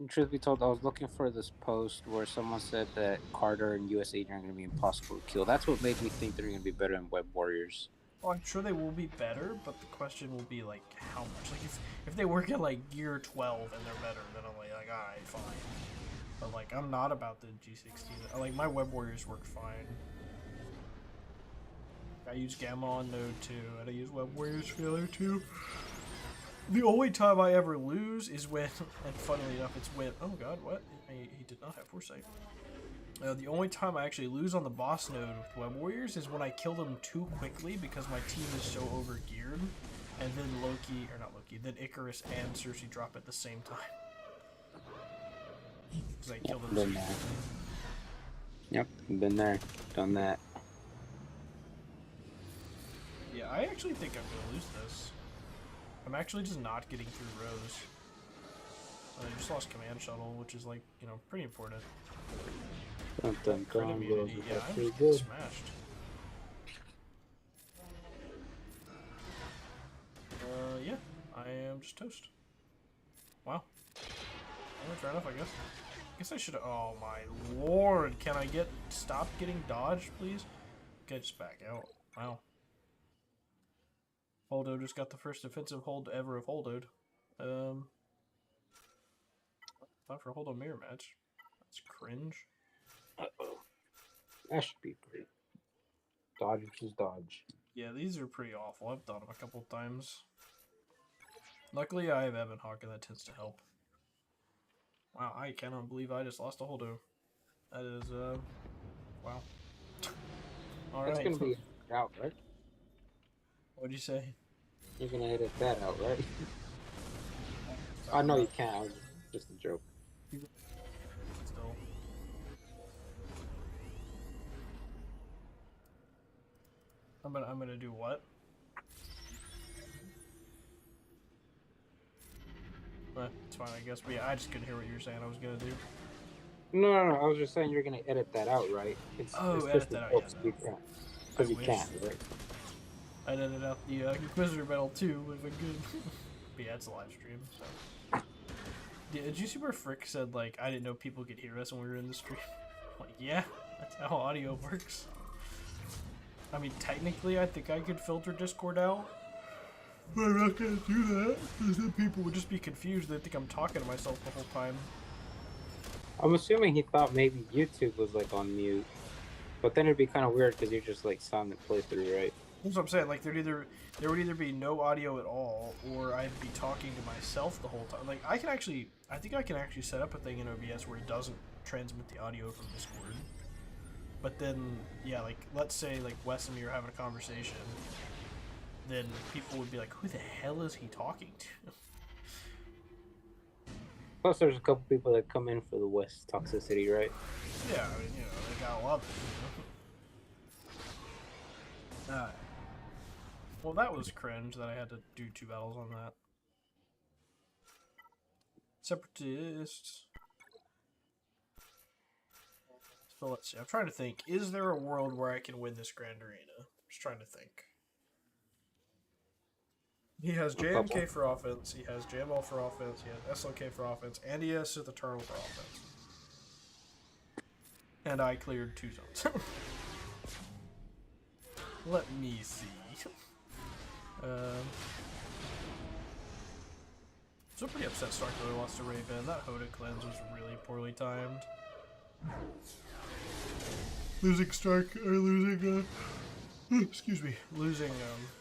Truth be told, I was looking for this post where someone said that Carter and US Agent are going to be impossible to kill. That's what made me think they're going to be better than Web Warriors. Well, I'm sure they will be better, but the question will be, like, how much? Like, if they work at, like, gear 12 and they're better, then I'm like, alright, fine. But, like, I'm not about the G16. Like, my Web Warriors work fine. I use Gamma on Node 2, and I use Web Warriors Failure 2. The only time I ever lose is when, and funnily enough, it's when, oh god, what? He did not have foresight. The only time I actually lose on the boss node with Web Warriors is when I kill them too quickly because my team is so overgeared, and then then Icarus and Cersei drop at the same time. Because I kill them too quickly. Yep, been there, done that. Yeah, I actually think I'm gonna lose this. I'm actually just not getting through rows. I just lost command shuttle, which is, like, you know, pretty important. Crit immunity. Yeah, I'm just getting smashed. Yeah, I am just toast. Wow. Well, fair enough, I guess. I guess I should have. Oh my lord! Can I stop getting dodged, please? Okay, just back out. Wow. Holdo just got the first defensive hold ever of Holdoed. Time for a Holdo mirror match. That's cringe. Uh-oh. That should be great. Dodge is dodge. Yeah, these are pretty awful. I've done them a couple times. Luckily, I have Ebon Hawk, and that tends to help. Wow, I cannot believe I just lost a Holdo. That is, wow. Alright. That's gonna be out, right? What'd you say? You're gonna edit that out, right? I know you can't. I was just a joke. Still. I'm gonna do what? It's fine, I guess. But yeah, I just couldn't hear what you were saying I was gonna do. No. I was just saying you're gonna edit that out, right? It's edit that out. Yeah, you can't. Because you can't, right? I'd edit out the Inquisitor Battle too, if I could. But yeah, it's a live stream, so. Yeah, did you see where Frick said, like, I didn't know people could hear us when we were in the stream? Like, yeah, that's how audio works. I mean, technically, I think I could filter Discord out. But I'm not gonna do that, because then people would just be confused. They think I'm talking to myself the whole time. I'm assuming he thought maybe YouTube was, like, on mute. But then it'd be kind of weird, because you're just, like, silent playthrough, right? That's what I'm saying. Like, there would either be no audio at all, or I'd be talking to myself the whole time. Like, I think I can actually set up a thing in OBS where it doesn't transmit the audio from Discord. But then, yeah, like, let's say, like, Wes and me are having a conversation, then people would be like, who the hell is he talking to? Plus, there's a couple people that come in for the West toxicity, right? Yeah, I mean, you know, they gotta love it. Well, that was cringe that I had to do 2 battles on that. Separatists. So let's see. I'm trying to think. Is there a world where I can win this Grand Arena? Just trying to think. He has JMK for offense, he has JML for offense, he has SLK for offense, and he has Sith Eternal for offense. And I cleared 2 zones. Let me see. So pretty upset Stark really lost to Raven. That Hoda cleanse was really poorly timed. Losing Stark, or losing, excuse me, losing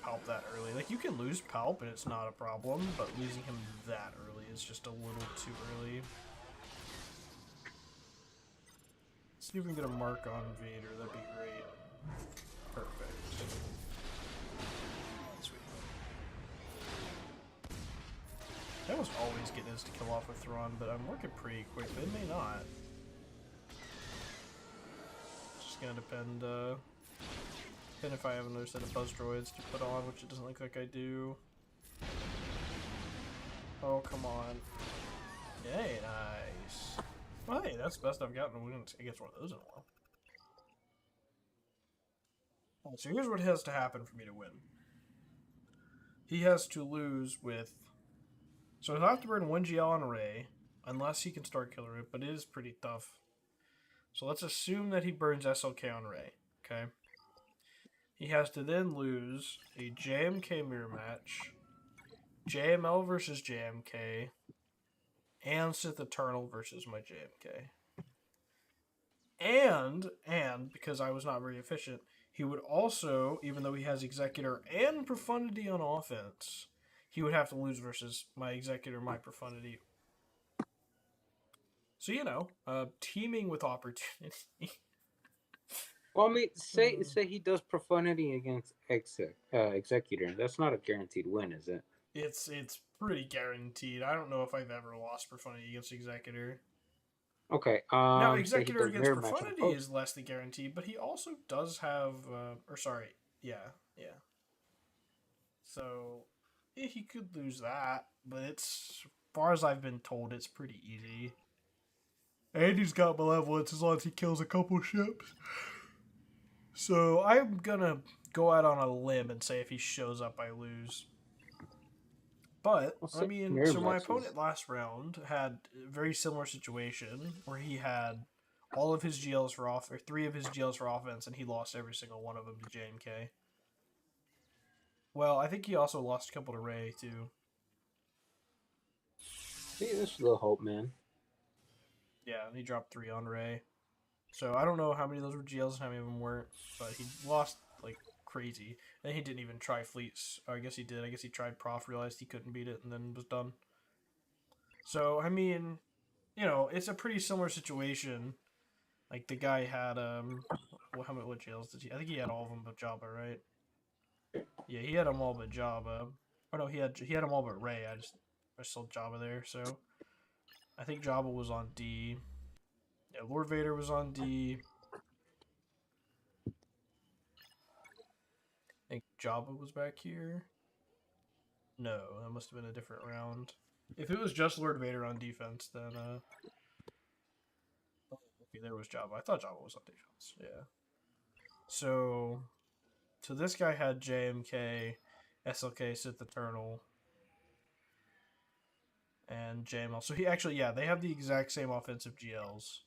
Palp that early. Like, you can lose Palp and it's not a problem, but losing him that early is just a little too early. Let's see if we can get a mark on Vader, that'd be great. Perfect. Sweet. I was always getting this to kill off with Thrawn, but I'm working pretty quick, but it may not. It's just gonna depend, and if I have another set of buzz droids to put on, which it doesn't look like I do. Oh, come on. Yay, nice. Well, hey, that's the best I've gotten against one of those in a while. Alright, so here's what has to happen for me to win. He has to lose with... So he'll have to burn 1 GL on Rey, unless he can start killer it, but it is pretty tough. So let's assume that he burns SLK on Rey, okay? He has to then lose a JMK mirror match, JML versus JMK, and Sith Eternal versus my JMK. And because I was not very efficient, he would also, even though he has Executor and Profundity on offense, he would have to lose versus my Executor, my Profundity. So, you know, teaming with opportunity. Well, I mean, say he does Profundity against Executor. That's not a guaranteed win, is it? It's pretty guaranteed. I don't know if I've ever lost Profundity against Executor. Okay. Now, Executor against Profundity is less than guaranteed, but he also does have... yeah. So, yeah, he could lose that, but it's... As far as I've been told, it's pretty easy. And he's got Malevolence as long as he kills a couple ships. So, I'm gonna go out on a limb and say if he shows up, I lose. But, I mean, so my opponent last round had a very similar situation where he had all of his GLs for off, or 3 of his GLs for offense, and he lost every single one of them to JMK. Well, I think he also lost a couple to Rey, too. See, there's a little hope, man. Yeah, and he dropped 3 on Rey. So I don't know how many of those were GLs and how many of them weren't, but he lost, like, crazy. And he didn't even try fleets. Or I guess he did. I guess he tried Prof, realized he couldn't beat it, and then was done. So, I mean, you know, it's a pretty similar situation. Like, the guy had, what GLs did he? I think he had all of them but Jabba, right? Yeah, he had them all but Jabba. Oh, no, he had them all but Rey. I sold Jabba there, so... I think Jabba was on D. Yeah, Lord Vader was on D. I think Jabba was back here. No, that must have been a different round. If it was just Lord Vader on defense, then okay, there was Jabba. I thought Jabba was on defense. Yeah. So this guy had JMK, SLK, Sith Eternal, and JML. So he actually, yeah, they have the exact same offensive GLs.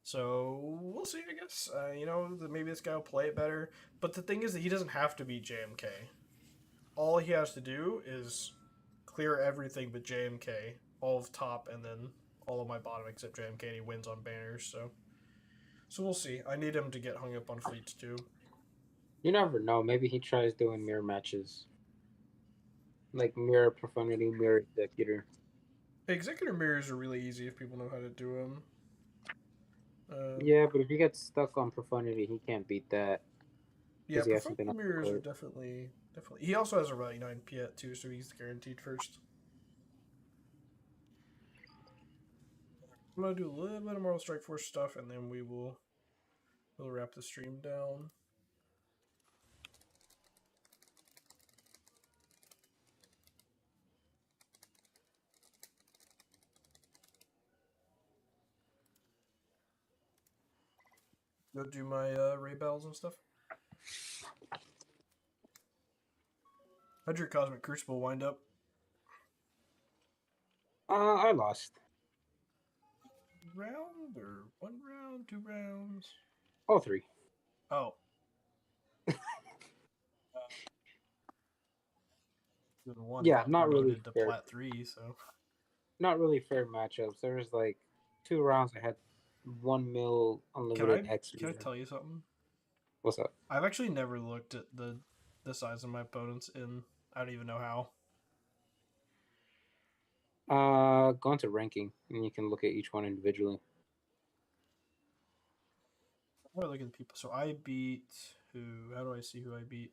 So we'll see, I guess. You know, maybe this guy will play it better. But the thing is that he doesn't have to beat JMK. All he has to do is clear everything but JMK, all of top, and then all of my bottom except JMK, and he wins on banners. So we'll see. I need him to get hung up on fleets too. You never know. Maybe he tries doing mirror matches, like mirror profundity, mirror executor. Executor mirrors are really easy if people know how to do them. Yeah, but if he gets stuck on profundity, he can't beat that Yeah, because he has professional something on the mirrors are court. definitely. He also has a rally 9 Piet too, so he's guaranteed first. I'm gonna do a little bit of Mortal Strike Force stuff, and then we'll wrap the stream down. Go do my Ray Bells and stuff. How'd your Cosmic Crucible wind up? I lost. Round or 1 round, 2 rounds? All three. Oh. Good one. Yeah, Got not really promoted to fair. Plat 3, so. Not really fair matchups. There was like 2 rounds I had 1 mil unlimited X. Can I tell you something? What's up? I've actually never looked at the size of my opponents in. I don't even know how. Go into ranking and you can look at each one individually. How do I look at the people? So I beat who? How do I see who I beat?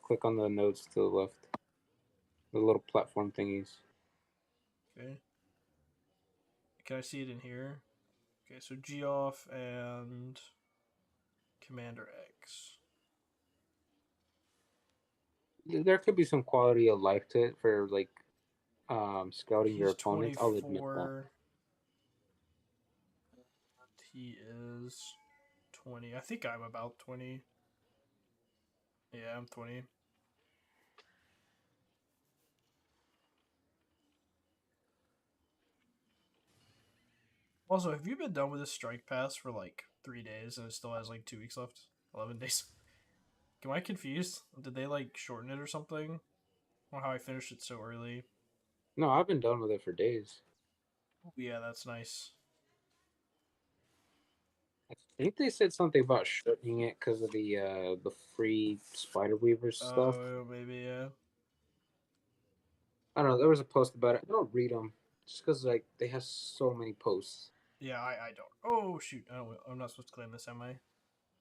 Click on the nodes to the left. The little platform thingies. Okay. Can I see it in here? Okay, so Geoff and Commander X. There could be some quality of life to it for like scouting your He's opponents. I'll admit that. 24. He is 20. I think I'm about 20. Yeah, I'm 20. Also, have you been done with this strike pass for like 3 days and it still has like 2 weeks left? 11 days. Am I confused? Did they like shorten it or something? Or how I finished it so early? No, I've been done with it for days. Yeah, that's nice. I think they said something about shortening it because of the free Spider Weavers stuff. Oh, maybe, yeah. I don't know. There was a post about it. I don't read them just because like they have so many posts. Yeah, I don't. Oh, shoot. I'm not supposed to claim this, am I?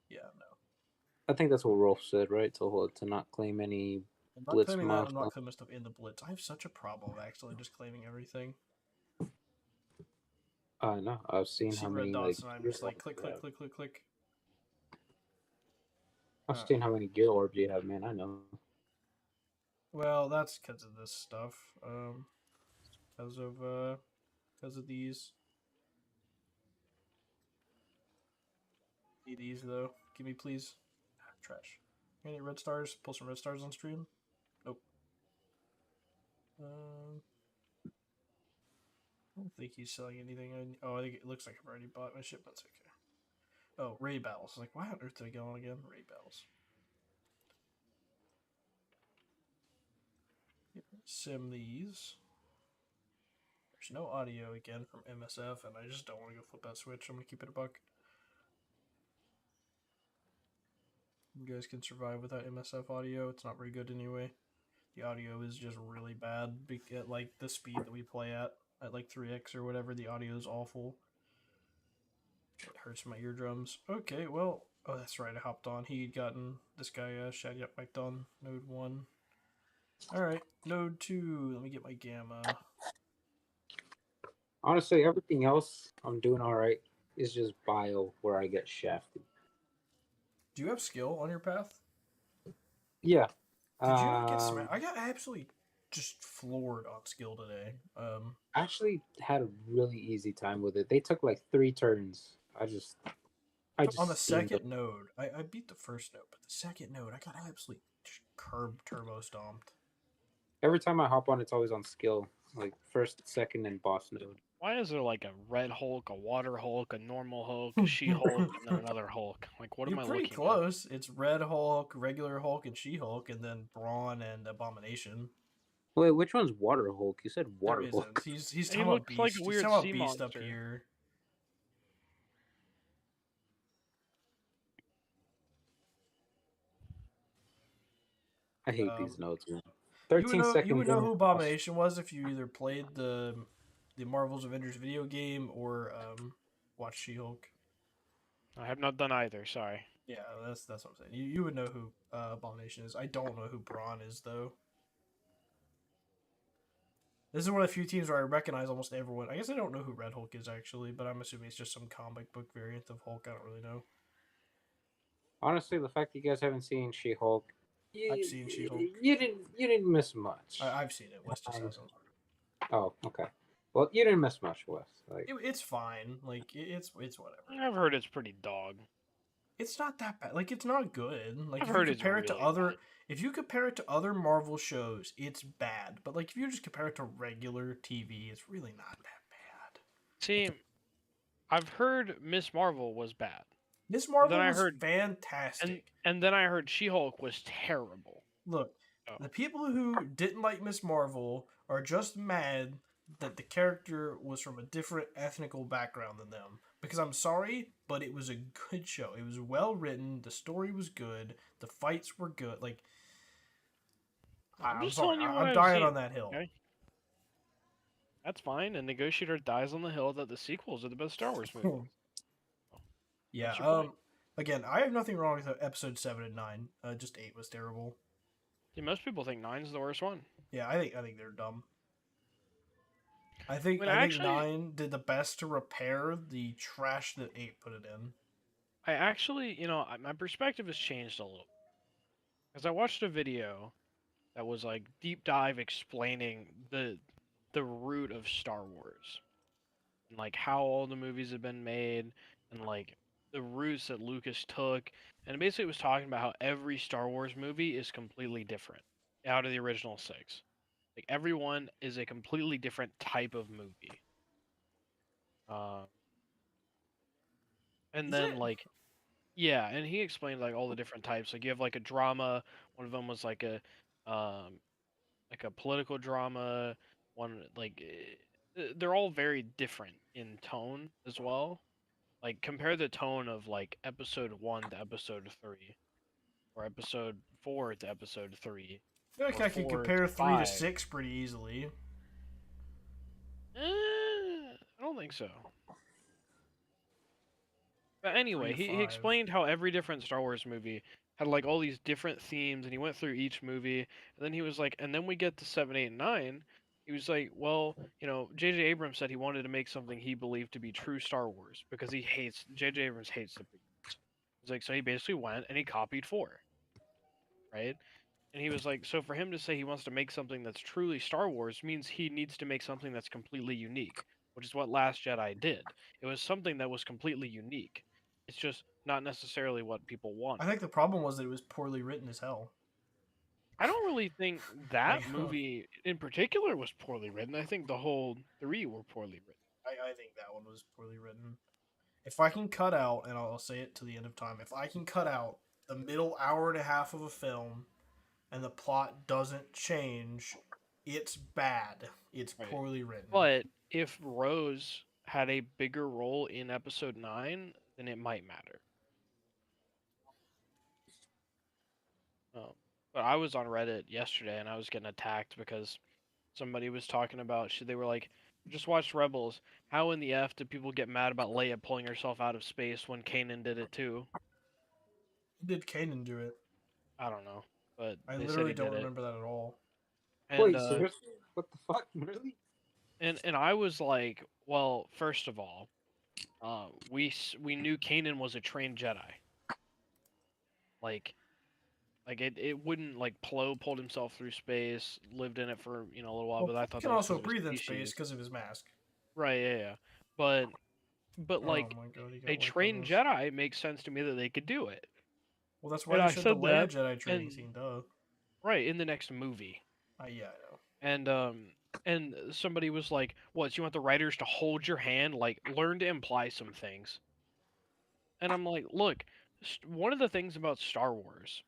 Yeah, no. I think that's what Rolf said, right? To not claim any I'm not blitz claiming that. I'm milestone. not claiming stuff in the Blitz. I have such a problem of actually just claiming everything. No, I've seen See how red many dots like and I'm gear just like orbs click, you click, have. click, click, click. I've seen how many gear orbs you have, man. I know. Well, that's because of this stuff. Because of these. Need these though. Give me please. Trash. Any red stars? Pull some red stars on stream. Nope. I don't think he's selling anything. Oh, I think it looks like I've already bought my shipments. Okay. Oh, Ray Battles. Like, why on earth did I go on again? Ray Battles. Sim these. There's no audio again from MSF, and I just don't want to go flip that switch. I'm going to keep it a buck. You guys can survive without MSF audio. It's not very good anyway. The audio is just really bad. At like the speed that we play at like 3x or whatever, the audio is awful. It hurts my eardrums. Okay, well, oh, that's right. I hopped on. He had gotten this guy Shad Yep mic'd on node 1. Alright, node 2. Let me get my gamma. Honestly, everything else I'm doing all right. It's just bio where I get shafted. Do you have skill on your path? Yeah. Did you not get smashed? I got absolutely just floored on skill today. I actually had a really easy time with it. They took like 3 turns. I just on the steamed second them. node, I beat the first node, but the second node, I got absolutely curb turbo stomped. Every time I hop on, it's always on skill, like first, second, and boss node. Why is there like a red Hulk, a water Hulk, a normal Hulk, a She-Hulk, and then another Hulk? Like, what You're am I pretty looking close. It's Red Hulk, regular Hulk, and She-Hulk, and then Brawn and Abomination. Wait, which one's Water Hulk? You said There Water Hulk. isn't. He's He talking about looks like Beast. a He's weird talking about sea Beast up monster. here. I hate Um, these notes, man. you would 13 know you second would know burn. who Abomination was if you either played the Marvel's Avengers video game or watched She-Hulk. I have not done either. Sorry. Yeah, that's what I'm saying. You would know who Abomination is. I don't know who Braun is though. This is one of the few teams where I recognize almost everyone. I guess I don't know who Red Hulk is actually, but I'm assuming it's just some comic book variant of Hulk. I don't really know. Honestly, the fact that you guys haven't seen She-Hulk, I've seen She-Hulk. you didn't miss much. I've seen it. Wes just hasn't. Oh, okay. Well, you didn't miss much, Wes. Like, It's fine. Like it's whatever. I've heard it's pretty dog. It's not that bad. Like it's not good. Like I've if you heard it's compare it to really other, bad. if you compare it to other Marvel shows, it's bad. But like if you just compare it to regular TV, it's really not that bad. See, I've heard Miss Marvel was bad. Miss Then Marvel I was heard fantastic. and then I heard She-Hulk was terrible. Look, Oh. the people who didn't like Miss Marvel are just mad that the character was from a different ethnical background than them. Because I'm sorry, but it was a good show. It was well written. The story was good. The fights were good. Like, I'm just sorry. telling you what I'm I've dying seen, on that hill. Okay? That's fine. And Negotiator dies on the hill that the sequels are the best Star Wars movies. Yeah. What's your point? Again, I have nothing wrong with episode 7 and 9. Just 8 was terrible. See, most people think 9's the worst one. Yeah, I think they're dumb. I think actually, 9 did the best to repair the trash that 8 put it in. I actually, my perspective has changed a little. Because I watched a video that was like deep dive explaining the root of Star Wars. And like how all the movies have been made and like the routes that Lucas took. And basically it was talking about how every Star Wars movie is completely different out of the original 6. Like everyone is a completely different type of movie. And Is then it? like yeah, and he explained like all the different types. Like you have like a drama. One of them was like a political drama. One they're all very different in tone as well. Like compare the tone of like episode 1 to episode 3, or episode 4 to episode 3, I feel like or I could 4 compare to 3 to 5. 6 pretty easily. I don't think so. But 3 anyway, to he 5. explained how every different Star Wars movie had like all these different themes, and he went through each movie, and then he was like, and then we get to 7, 8, and 9. He was like, well, J.J. Abrams said he wanted to make something he believed to be true Star Wars because J.J. Abrams hates the prequels. He's like, so he basically went and he copied 4, right? And he was like, so for him to say he wants to make something that's truly Star Wars means he needs to make something that's completely unique, which is what Last Jedi did. It was something that was completely unique. It's just not necessarily what people I wanted. think the problem was that it was poorly written as hell. I don't really think that Like, movie in particular was poorly written. I think the whole 3 were poorly written. I think that one was poorly written. If I can cut out, and I'll say it to the end of time, if I can cut out the middle hour and a half of a film and the plot doesn't change, it's bad. It's Right. poorly written. But if Rose had a bigger role in episode 9, then it might matter. But I was on Reddit yesterday and I was getting attacked because somebody was talking about, they were like, just watched Rebels. How in the F did people get mad about Leia pulling herself out of space when Kanan did it too? Did Kanan do it? I don't know, but I they literally said he don't did remember that at all. it. wait, And seriously? What the fuck? Really? and I was like, well, first of all, we knew Kanan was a trained Jedi. Like it wouldn't like Plo pulled himself through space, lived in it for a little while, Well, but I he thought can that was also 'cause of his breathe in species. space because of his mask. Right, yeah. But like Oh my god, he got a wiped on trained this. Jedi makes sense to me that they could do it. Well, that's why And they I showed the said Leia that, Jedi training and scene, duh. right in the next movie. Yeah, I know. And somebody was like, "What? You want the writers to hold your hand? Like, learn to imply some things." And I'm like, "Look, one of the things about Star Wars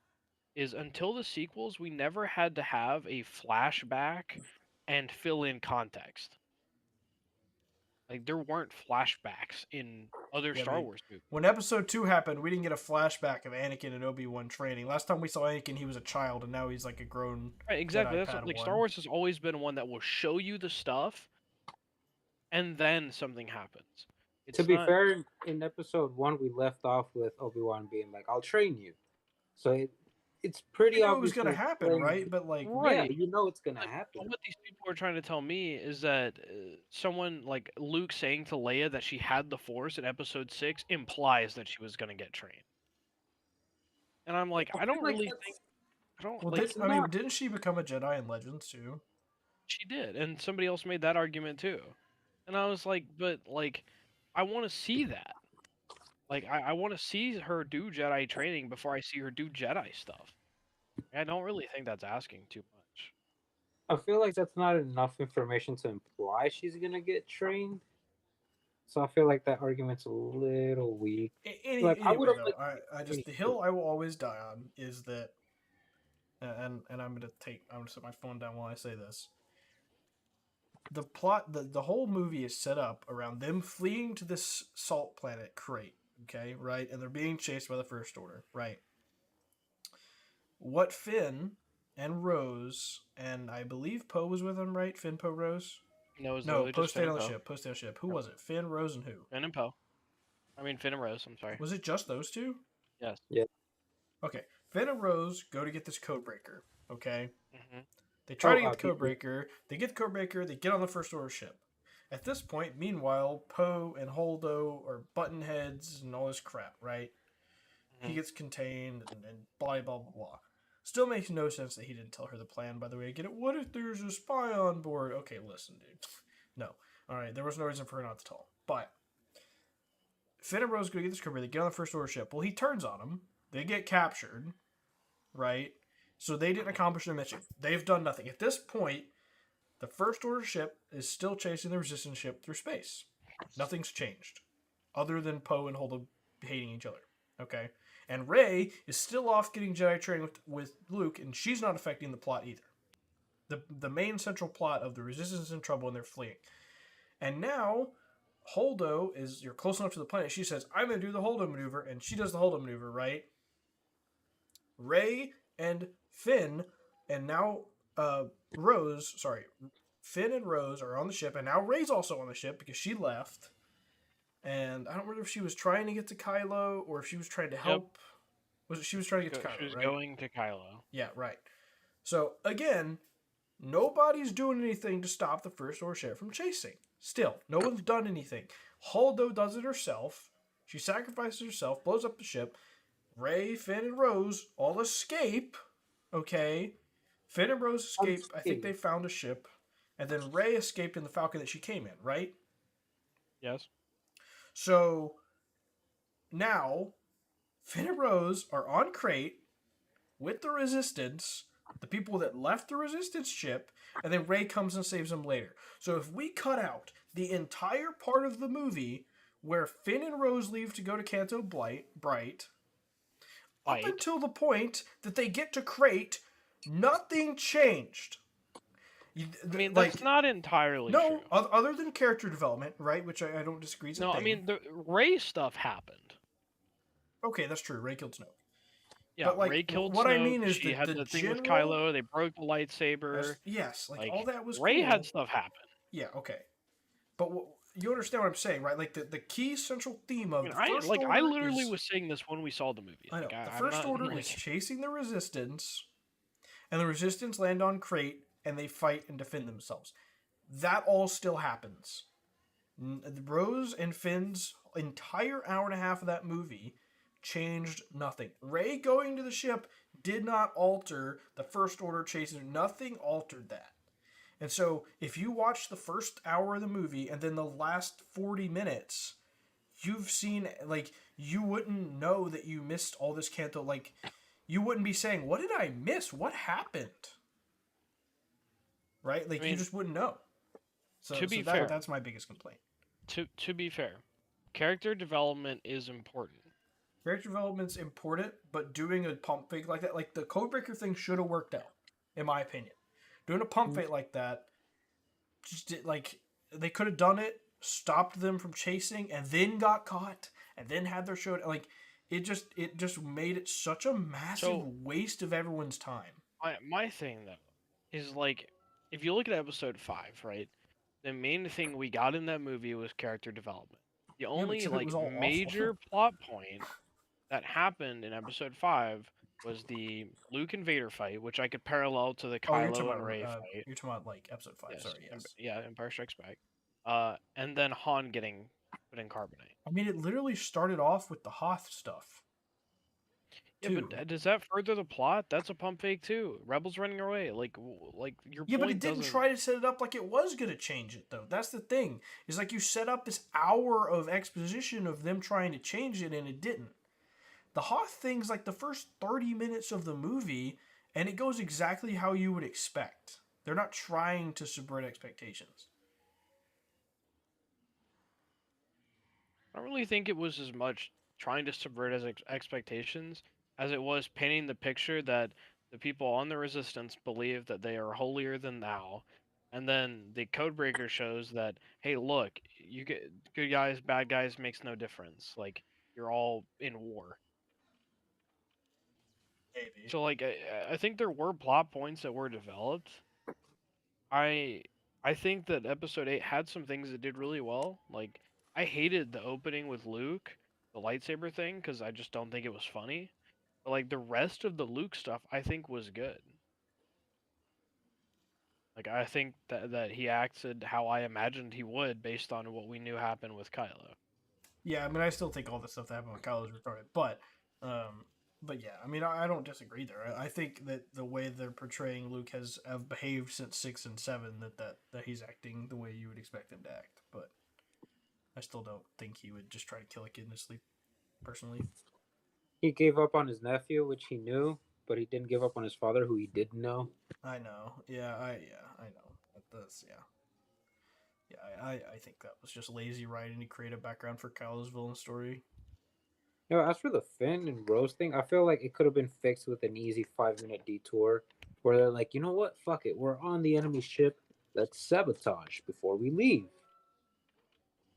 is until the sequels, we never had to have a flashback and fill in context. Like there weren't flashbacks in other Yeah, Star man. Wars movies. When Episode 2 happened, we didn't get a flashback of Anakin and Obi-Wan training. Last time we saw Anakin, he was a child, and now he's like a grown Right, exactly. Jedi That's what, like Star Padawan. Wars has always been one that will show you the stuff, and then something happens. It's To be not fair, in episode 1, we left off with Obi-Wan being like, "I'll train you." So it's pretty You know it was obvious gonna happen, right? But like, Yeah, right. you know it's gonna But happen. what these people are trying to tell me is that someone like Luke saying to Leia that she had the Force in Episode 6 implies that she was going to get trained. And I'm like, I I feel don't like really that's- think. I don't well, like. it's not. didn't she become a Jedi in Legends too? She did, and somebody else made that argument too. And I was like, but like, I want to see that. Like, I want to see her do Jedi training before I see her do Jedi stuff. I don't really think that's asking too much. I feel like that's not enough information to imply she's gonna get trained. So I feel like that argument's a little weak. Like I would Anyway, have though, liked I just the hill I will always die on is that, and I'm gonna set my phone down while I say this. The plot, the whole movie is set up around them fleeing to this salt planet Crate. Okay, right, and they're being chased by the First Order. Right. What Finn and Rose and I believe Poe was with them, right? Finn, Poe, Rose. No, it was No, literally Poe just Finn stayed and on the Poe. ship. Poe stayed on the ship. Who was it? Finn, Rose, and who? Finn and Poe. I mean, Finn and Rose. I'm sorry. Was it just those two? Yes. Yeah. Okay. Finn and Rose go to get this code breaker. Okay. Hmm. They try to Oh, get the code breaker. They get the code breaker. They get on the First Order ship. At this point, meanwhile, Poe and Holdo are button heads and all this crap, right? He gets contained and blah, blah, blah, blah. Still makes no sense that he didn't tell her the plan, by the way. Get it? What if there's a spy on board? Okay, listen, dude. No. All right, there was no reason for her not to tell him. But Finn and Rose go get this code breaker. They get on the First Order ship. Well, he turns on them. They get captured, right? So they didn't accomplish their mission. They've done nothing. At this point, the First Order ship is still chasing the Resistance ship through space. Nothing's changed, other than Poe and Holdo hating each other. Okay? And Rey is still off getting Jedi training with Luke, and she's not affecting the plot either. The main central plot of the Resistance is in trouble and they're fleeing. And now, Holdo is, you're close enough to the planet, she says, I'm going to do the Holdo maneuver, and she does the Holdo maneuver, right? Rey and Finn, and now Finn and Rose are on the ship, and now Rey's also on the ship because she left. And I don't remember if she was trying to get to Kylo or if she was trying to help. Was it she was trying to get to Kylo? She was right? going to Kylo. Yeah, right. So again, nobody's doing anything to stop the First Order ship from chasing. Still, no one's done anything. Holdo does it herself. She sacrifices herself, blows up the ship. Rey, Finn, and Rose all escape. Okay. Finn and Rose escape. I think they found a ship. And then Rey escaped in the Falcon that she came in, right? Yes. So now Finn and Rose are on Crate with the Resistance, the people that left the Resistance ship, and then Rey comes and saves them later. So if we cut out the entire part of the movie where Finn and Rose leave to go to Canto Bright, up until the point that they get to Crate, nothing changed. I mean, that's not entirely true. Other than character development, right? Which I don't disagree. No, I mean, the Rey stuff happened. Okay, that's true. Rey killed Snoke. Yeah, but, like, Rey killed what Snoke. I mean is she had the thing with general- Kylo. They broke the lightsaber. Yes, like all that was Rey cool. had stuff happen. Yeah, okay. But you understand what I'm saying, right? Like the key central theme of I the First Order I literally is, was saying this when we saw the movie. I know. Like, The I'm First not, Order like, is chasing the Resistance, and the Resistance land on Crate, and they fight and defend themselves. That all still happens. Rose and Finn's entire hour and a half of that movie changed nothing. Rey going to the ship did not alter the First Order chasing. Nothing altered that. And so if you watch the first hour of the movie and then the last 40 minutes, you've seen, like, you wouldn't know that you missed all this Canto. Like, you wouldn't be saying, what did I miss? What happened? Right? Like, you just wouldn't know. So, to be fair, that's my biggest complaint. To be fair, character development is important. Character development's important, but doing a pump fake like that, like the Codebreaker thing should have worked out, in my opinion. Doing a pump fake like that, just like, they could have done it stopped them from chasing, and then got caught, and then had their show. Like it just made it such a massive waste of everyone's time. My thing though is like, if you look at episode 5, right? The main thing we got in that movie was character development. The Yeah, but only except it was like all major awful. plot point that happened in episode 5 was the Luke and Vader fight, which I could parallel to the Oh, you're talking Kylo and about Rey fight. you're talking about like episode 5. Yes, Sorry, yes. yeah, Empire Strikes Back. And then Han getting put in carbonite. I mean, it literally started off with the Hoth stuff. Yeah, but does that further the plot? That's a pump fake too. Rebels running away, like your Yeah, point but it didn't doesn't. try to set it up like it was gonna change it though. That's the thing. Is like you set up this hour of exposition of them trying to change it, and it didn't. The Hoth thing's like the first 30 minutes of the movie, and it goes exactly how you would expect. They're not trying to subvert expectations. I don't really think it was as much trying to subvert as expectations as it was painting the picture that the people on the resistance believe that they are holier than thou, and then the codebreaker shows that, hey, look, you get good guys, bad guys makes no difference. Like, you're all in war. Maybe. So like I think there were plot points that were developed. I I think that episode 8 had some things that did really well. Like, I hated the opening with Luke, the lightsaber thing, because I just don't think it was funny. But like the rest of the Luke stuff, I think was good. Like, I think that he acted how I imagined he would based on what we knew happened with Kylo. Yeah, I mean, I still think all the stuff that happened with Kylo is retarded, but yeah, I mean, I don't disagree there. I think that the way they're portraying Luke has have behaved since 6 and 7, that he's acting the way you would expect him to act. But I still don't think he would just try to kill a kid in his sleep. Personally, He gave up on his nephew, which he knew, but he didn't give up on his father, who he didn't know. I know. Yeah, I know. That's I think that was just lazy writing to create a background for Kylo's villain story. You know, as for the Finn and Rose thing, I feel like it could have been fixed with an easy 5-minute detour where they're like, you know what? Fuck it. We're on the enemy ship. Let's sabotage before we leave.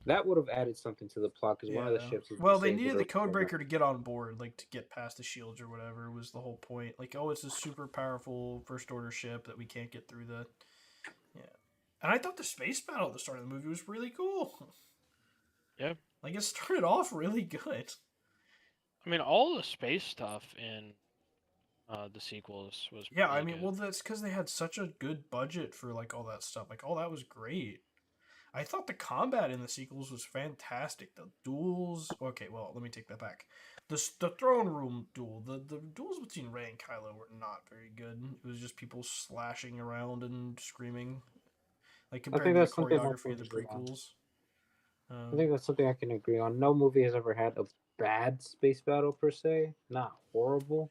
That would have added something to the plot because one of the ships. Well, they needed the codebreaker to get on board, like to get past the shields or whatever was the whole point. Like, oh, it's a super powerful first order ship that we can't get through the. Yeah, and I thought the space battle at the start of the movie was really cool. Yeah, like it started off really good. I mean, all the space stuff in the sequels was yeah. really I mean, good. well, that's because they had such a good budget for like all that stuff. Like, all that was great. I thought the combat in the sequels was fantastic. The duels. Okay, well, let me take that back. The throne room duel. The duels between Rey and Kylo were not very good. It was just people slashing around and screaming. Like compared to the choreography of the prequels. I think that's something I can agree on. No movie has ever had a bad space battle per se. Not horrible.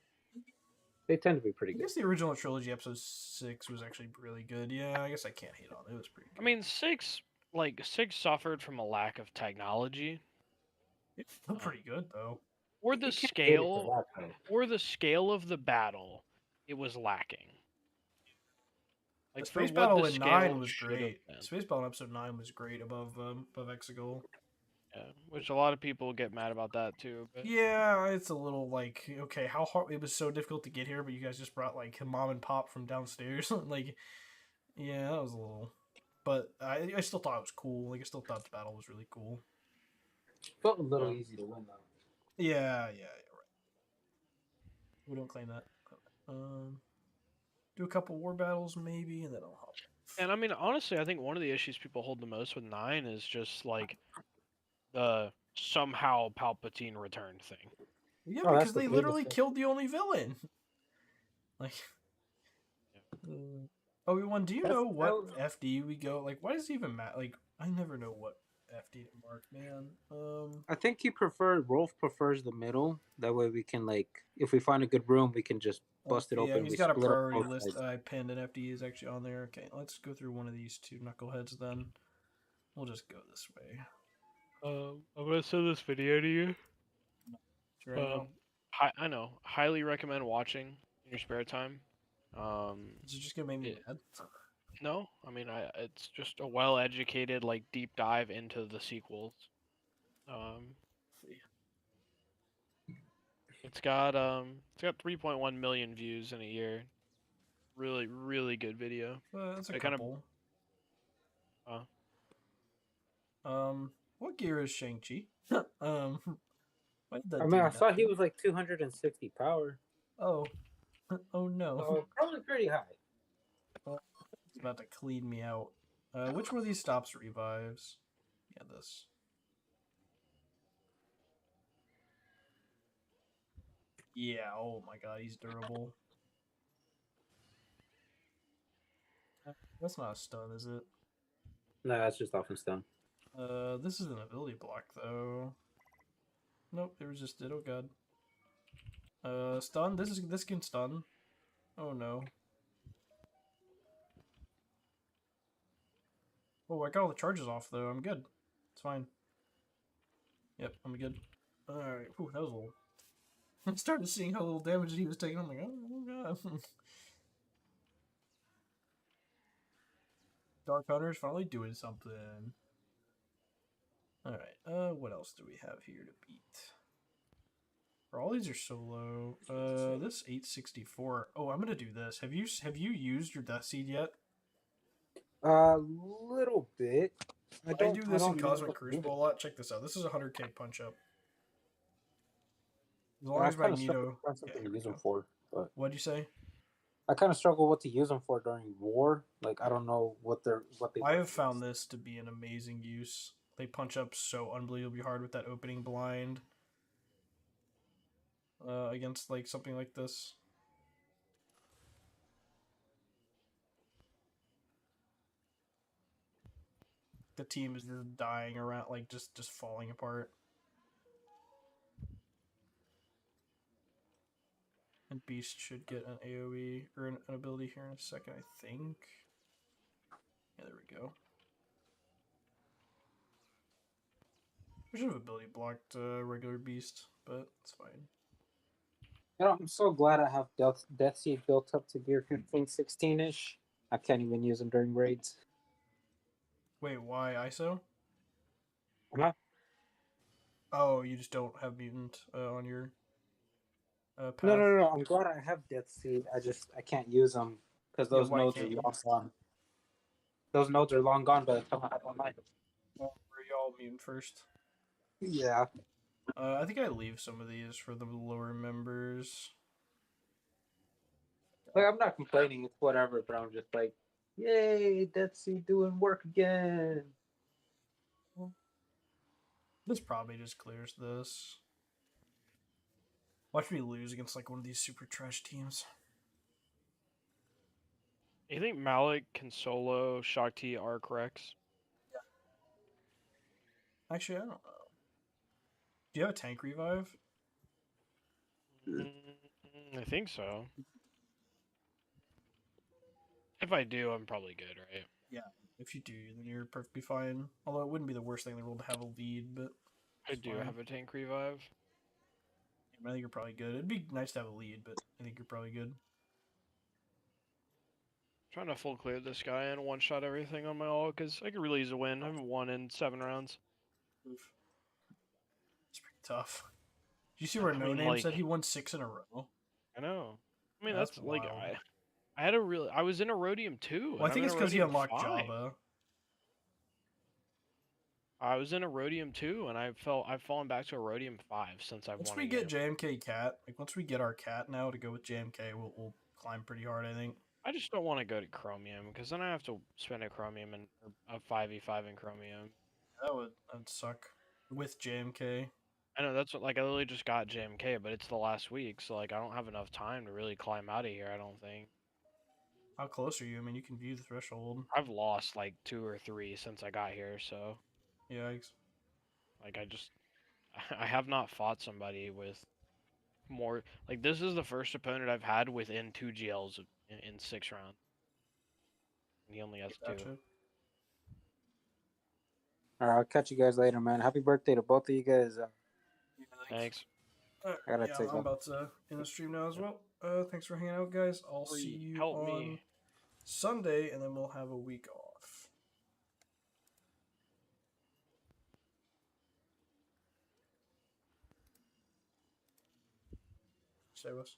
They tend to be pretty good. I guess the original trilogy, episode 6, was actually really good. Yeah, I guess I can't hate on it. It was pretty good. I mean, 6 suffered from a lack of technology. It's still pretty good though. Or the scale of the battle, it was lacking. Like, the space battle in 9 was great. Space battle in episode 9 was great above Exegol. Yeah, which a lot of people get mad about that too. But... yeah, it's a little like, okay, how hard it was so difficult to get here, but you guys just brought like mom and pop from downstairs. like, yeah, that was a little. But I still thought it was cool. Like, I still thought the battle was really cool. Felt a little easy to win though. Yeah, right. We don't claim that. Do a couple war battles maybe, and then I'll hop. And I mean, honestly, I think one of the issues people hold the most with 9 is just like the somehow Palpatine returned thing. Yeah, because they literally killed the only villain. Like, Obi-Wan, do you know what FD we go? Like, why does it even matter? Like, I never know what FD to mark, man. I think Rolf prefers the middle. That way we can, like, if we find a good room, we can just bust it open. Yeah, he's got a priority list. I pinned, and FD is actually on there. Okay, let's go through one of these two knuckleheads then. We'll just go this way. I'm gonna send this video to you. I know. Highly recommend watching in your spare time. Is it just gonna make me mad? No, I mean, it's just a well-educated, like, deep dive into the sequels. It's got 3.1 million views in a year. Really, really good video. That's a I kind of couple. uh, What gear is Shang-Chi? Why did that I mean, I dude saw he not- was like 260 power. Oh, oh no. So probably pretty high. It's about to clean me out. Which one of these stops revives? Yeah, this. Yeah, oh my god, he's durable. That's not a stun, is it? No, that's just off and stun. This is an ability block, though. Nope, it resisted. Oh god. Stun. This can stun. Oh no. Oh, I got all the charges off though. I'm good. It's fine. Yep, I'm good. All right. Ooh, that was a little. I started seeing how little damage he was taking. I'm like, oh god. Dark Hunter's finally doing something. All right. What else do we have here to beat? All these are so low. This 864. Oh, I'm gonna do this. Have you used your Death Seed yet? A little bit. I do this in Cosmic Crucible a lot. Check this out. This is a 100k punch up. As long as Magneto. Something to use them for. But What'd you say? I kind of struggle what to use them for during war. Like I don't know what they. I have found this to be an amazing use. They punch up so unbelievably hard with that opening blind. Against like something like this. The team is just dying around, like just falling apart. And Beast should get an AoE or an ability here in a second, I think. Yeah, there we go. We should have ability blocked regular Beast, but it's fine. You know, I'm so glad I have Death Seed built up to gear 15, 16-ish. I can't even use them during raids. Wait, why ISO? Huh? Oh, you just don't have mutant on your path? No. I'm glad I have Death Seed. I can't use them because those why nodes are can't you? long gone. Those nodes are long gone by the time I have online. Well, were y'all mutant first? Yeah. I think I leave some of these for the lower members. Like I'm not complaining, it's whatever, but I'm just like, yay, Death Seed doing work again. This probably just clears this. Watch me lose against like one of these super trash teams. you think Malik can solo Shakti Arc Rex? Actually, I don't know. Do you have a tank revive? I think so. If I do, I'm probably good, right? Yeah. If you do, then you're perfectly fine. Although it wouldn't be the worst thing in the world to have a lead, but I do have a tank revive. I think you're probably good. It'd be nice to have a lead, but I think you're probably good. Trying to full clear this guy and one shot everything on my ult because I could really use a win. I haven't won in 7 rounds. Oof. It's pretty tough. Did you see where No Name said he won 6 in a row? I know. I mean, That's that's like wild. I was in Erodium 2. Well, I think it's because he unlocked 5. Jabba. I was in Erodium 2, and I've fallen back to Erodium 5 since I've Once won we a get game. JMK Cat, like once we get our cat now to go with JMK, we'll climb pretty hard, I think. I just don't want to go to Chromium because then I have to spend a Chromium and a 5v5 in Chromium. That'd suck with JMK. I know that's what, like, I literally just got JMK, but it's the last week, so like I don't have enough time to really climb out of here. I don't think. How close are you? I mean, you can view the threshold. I've lost like 2 or 3 since I got here, so Yeah. like I have not fought somebody with more. Like this is the first opponent I've had within 2 GLs in 6 rounds. And he only has 2. Gotcha. Alright, I'll catch you guys later, man. Happy birthday to both of you guys. Thanks. I gotta take I'm one. about to end the stream now as well. Thanks for hanging out, guys. I'll see you Help on me. Sunday, and then we'll have a week off. Say, Wes?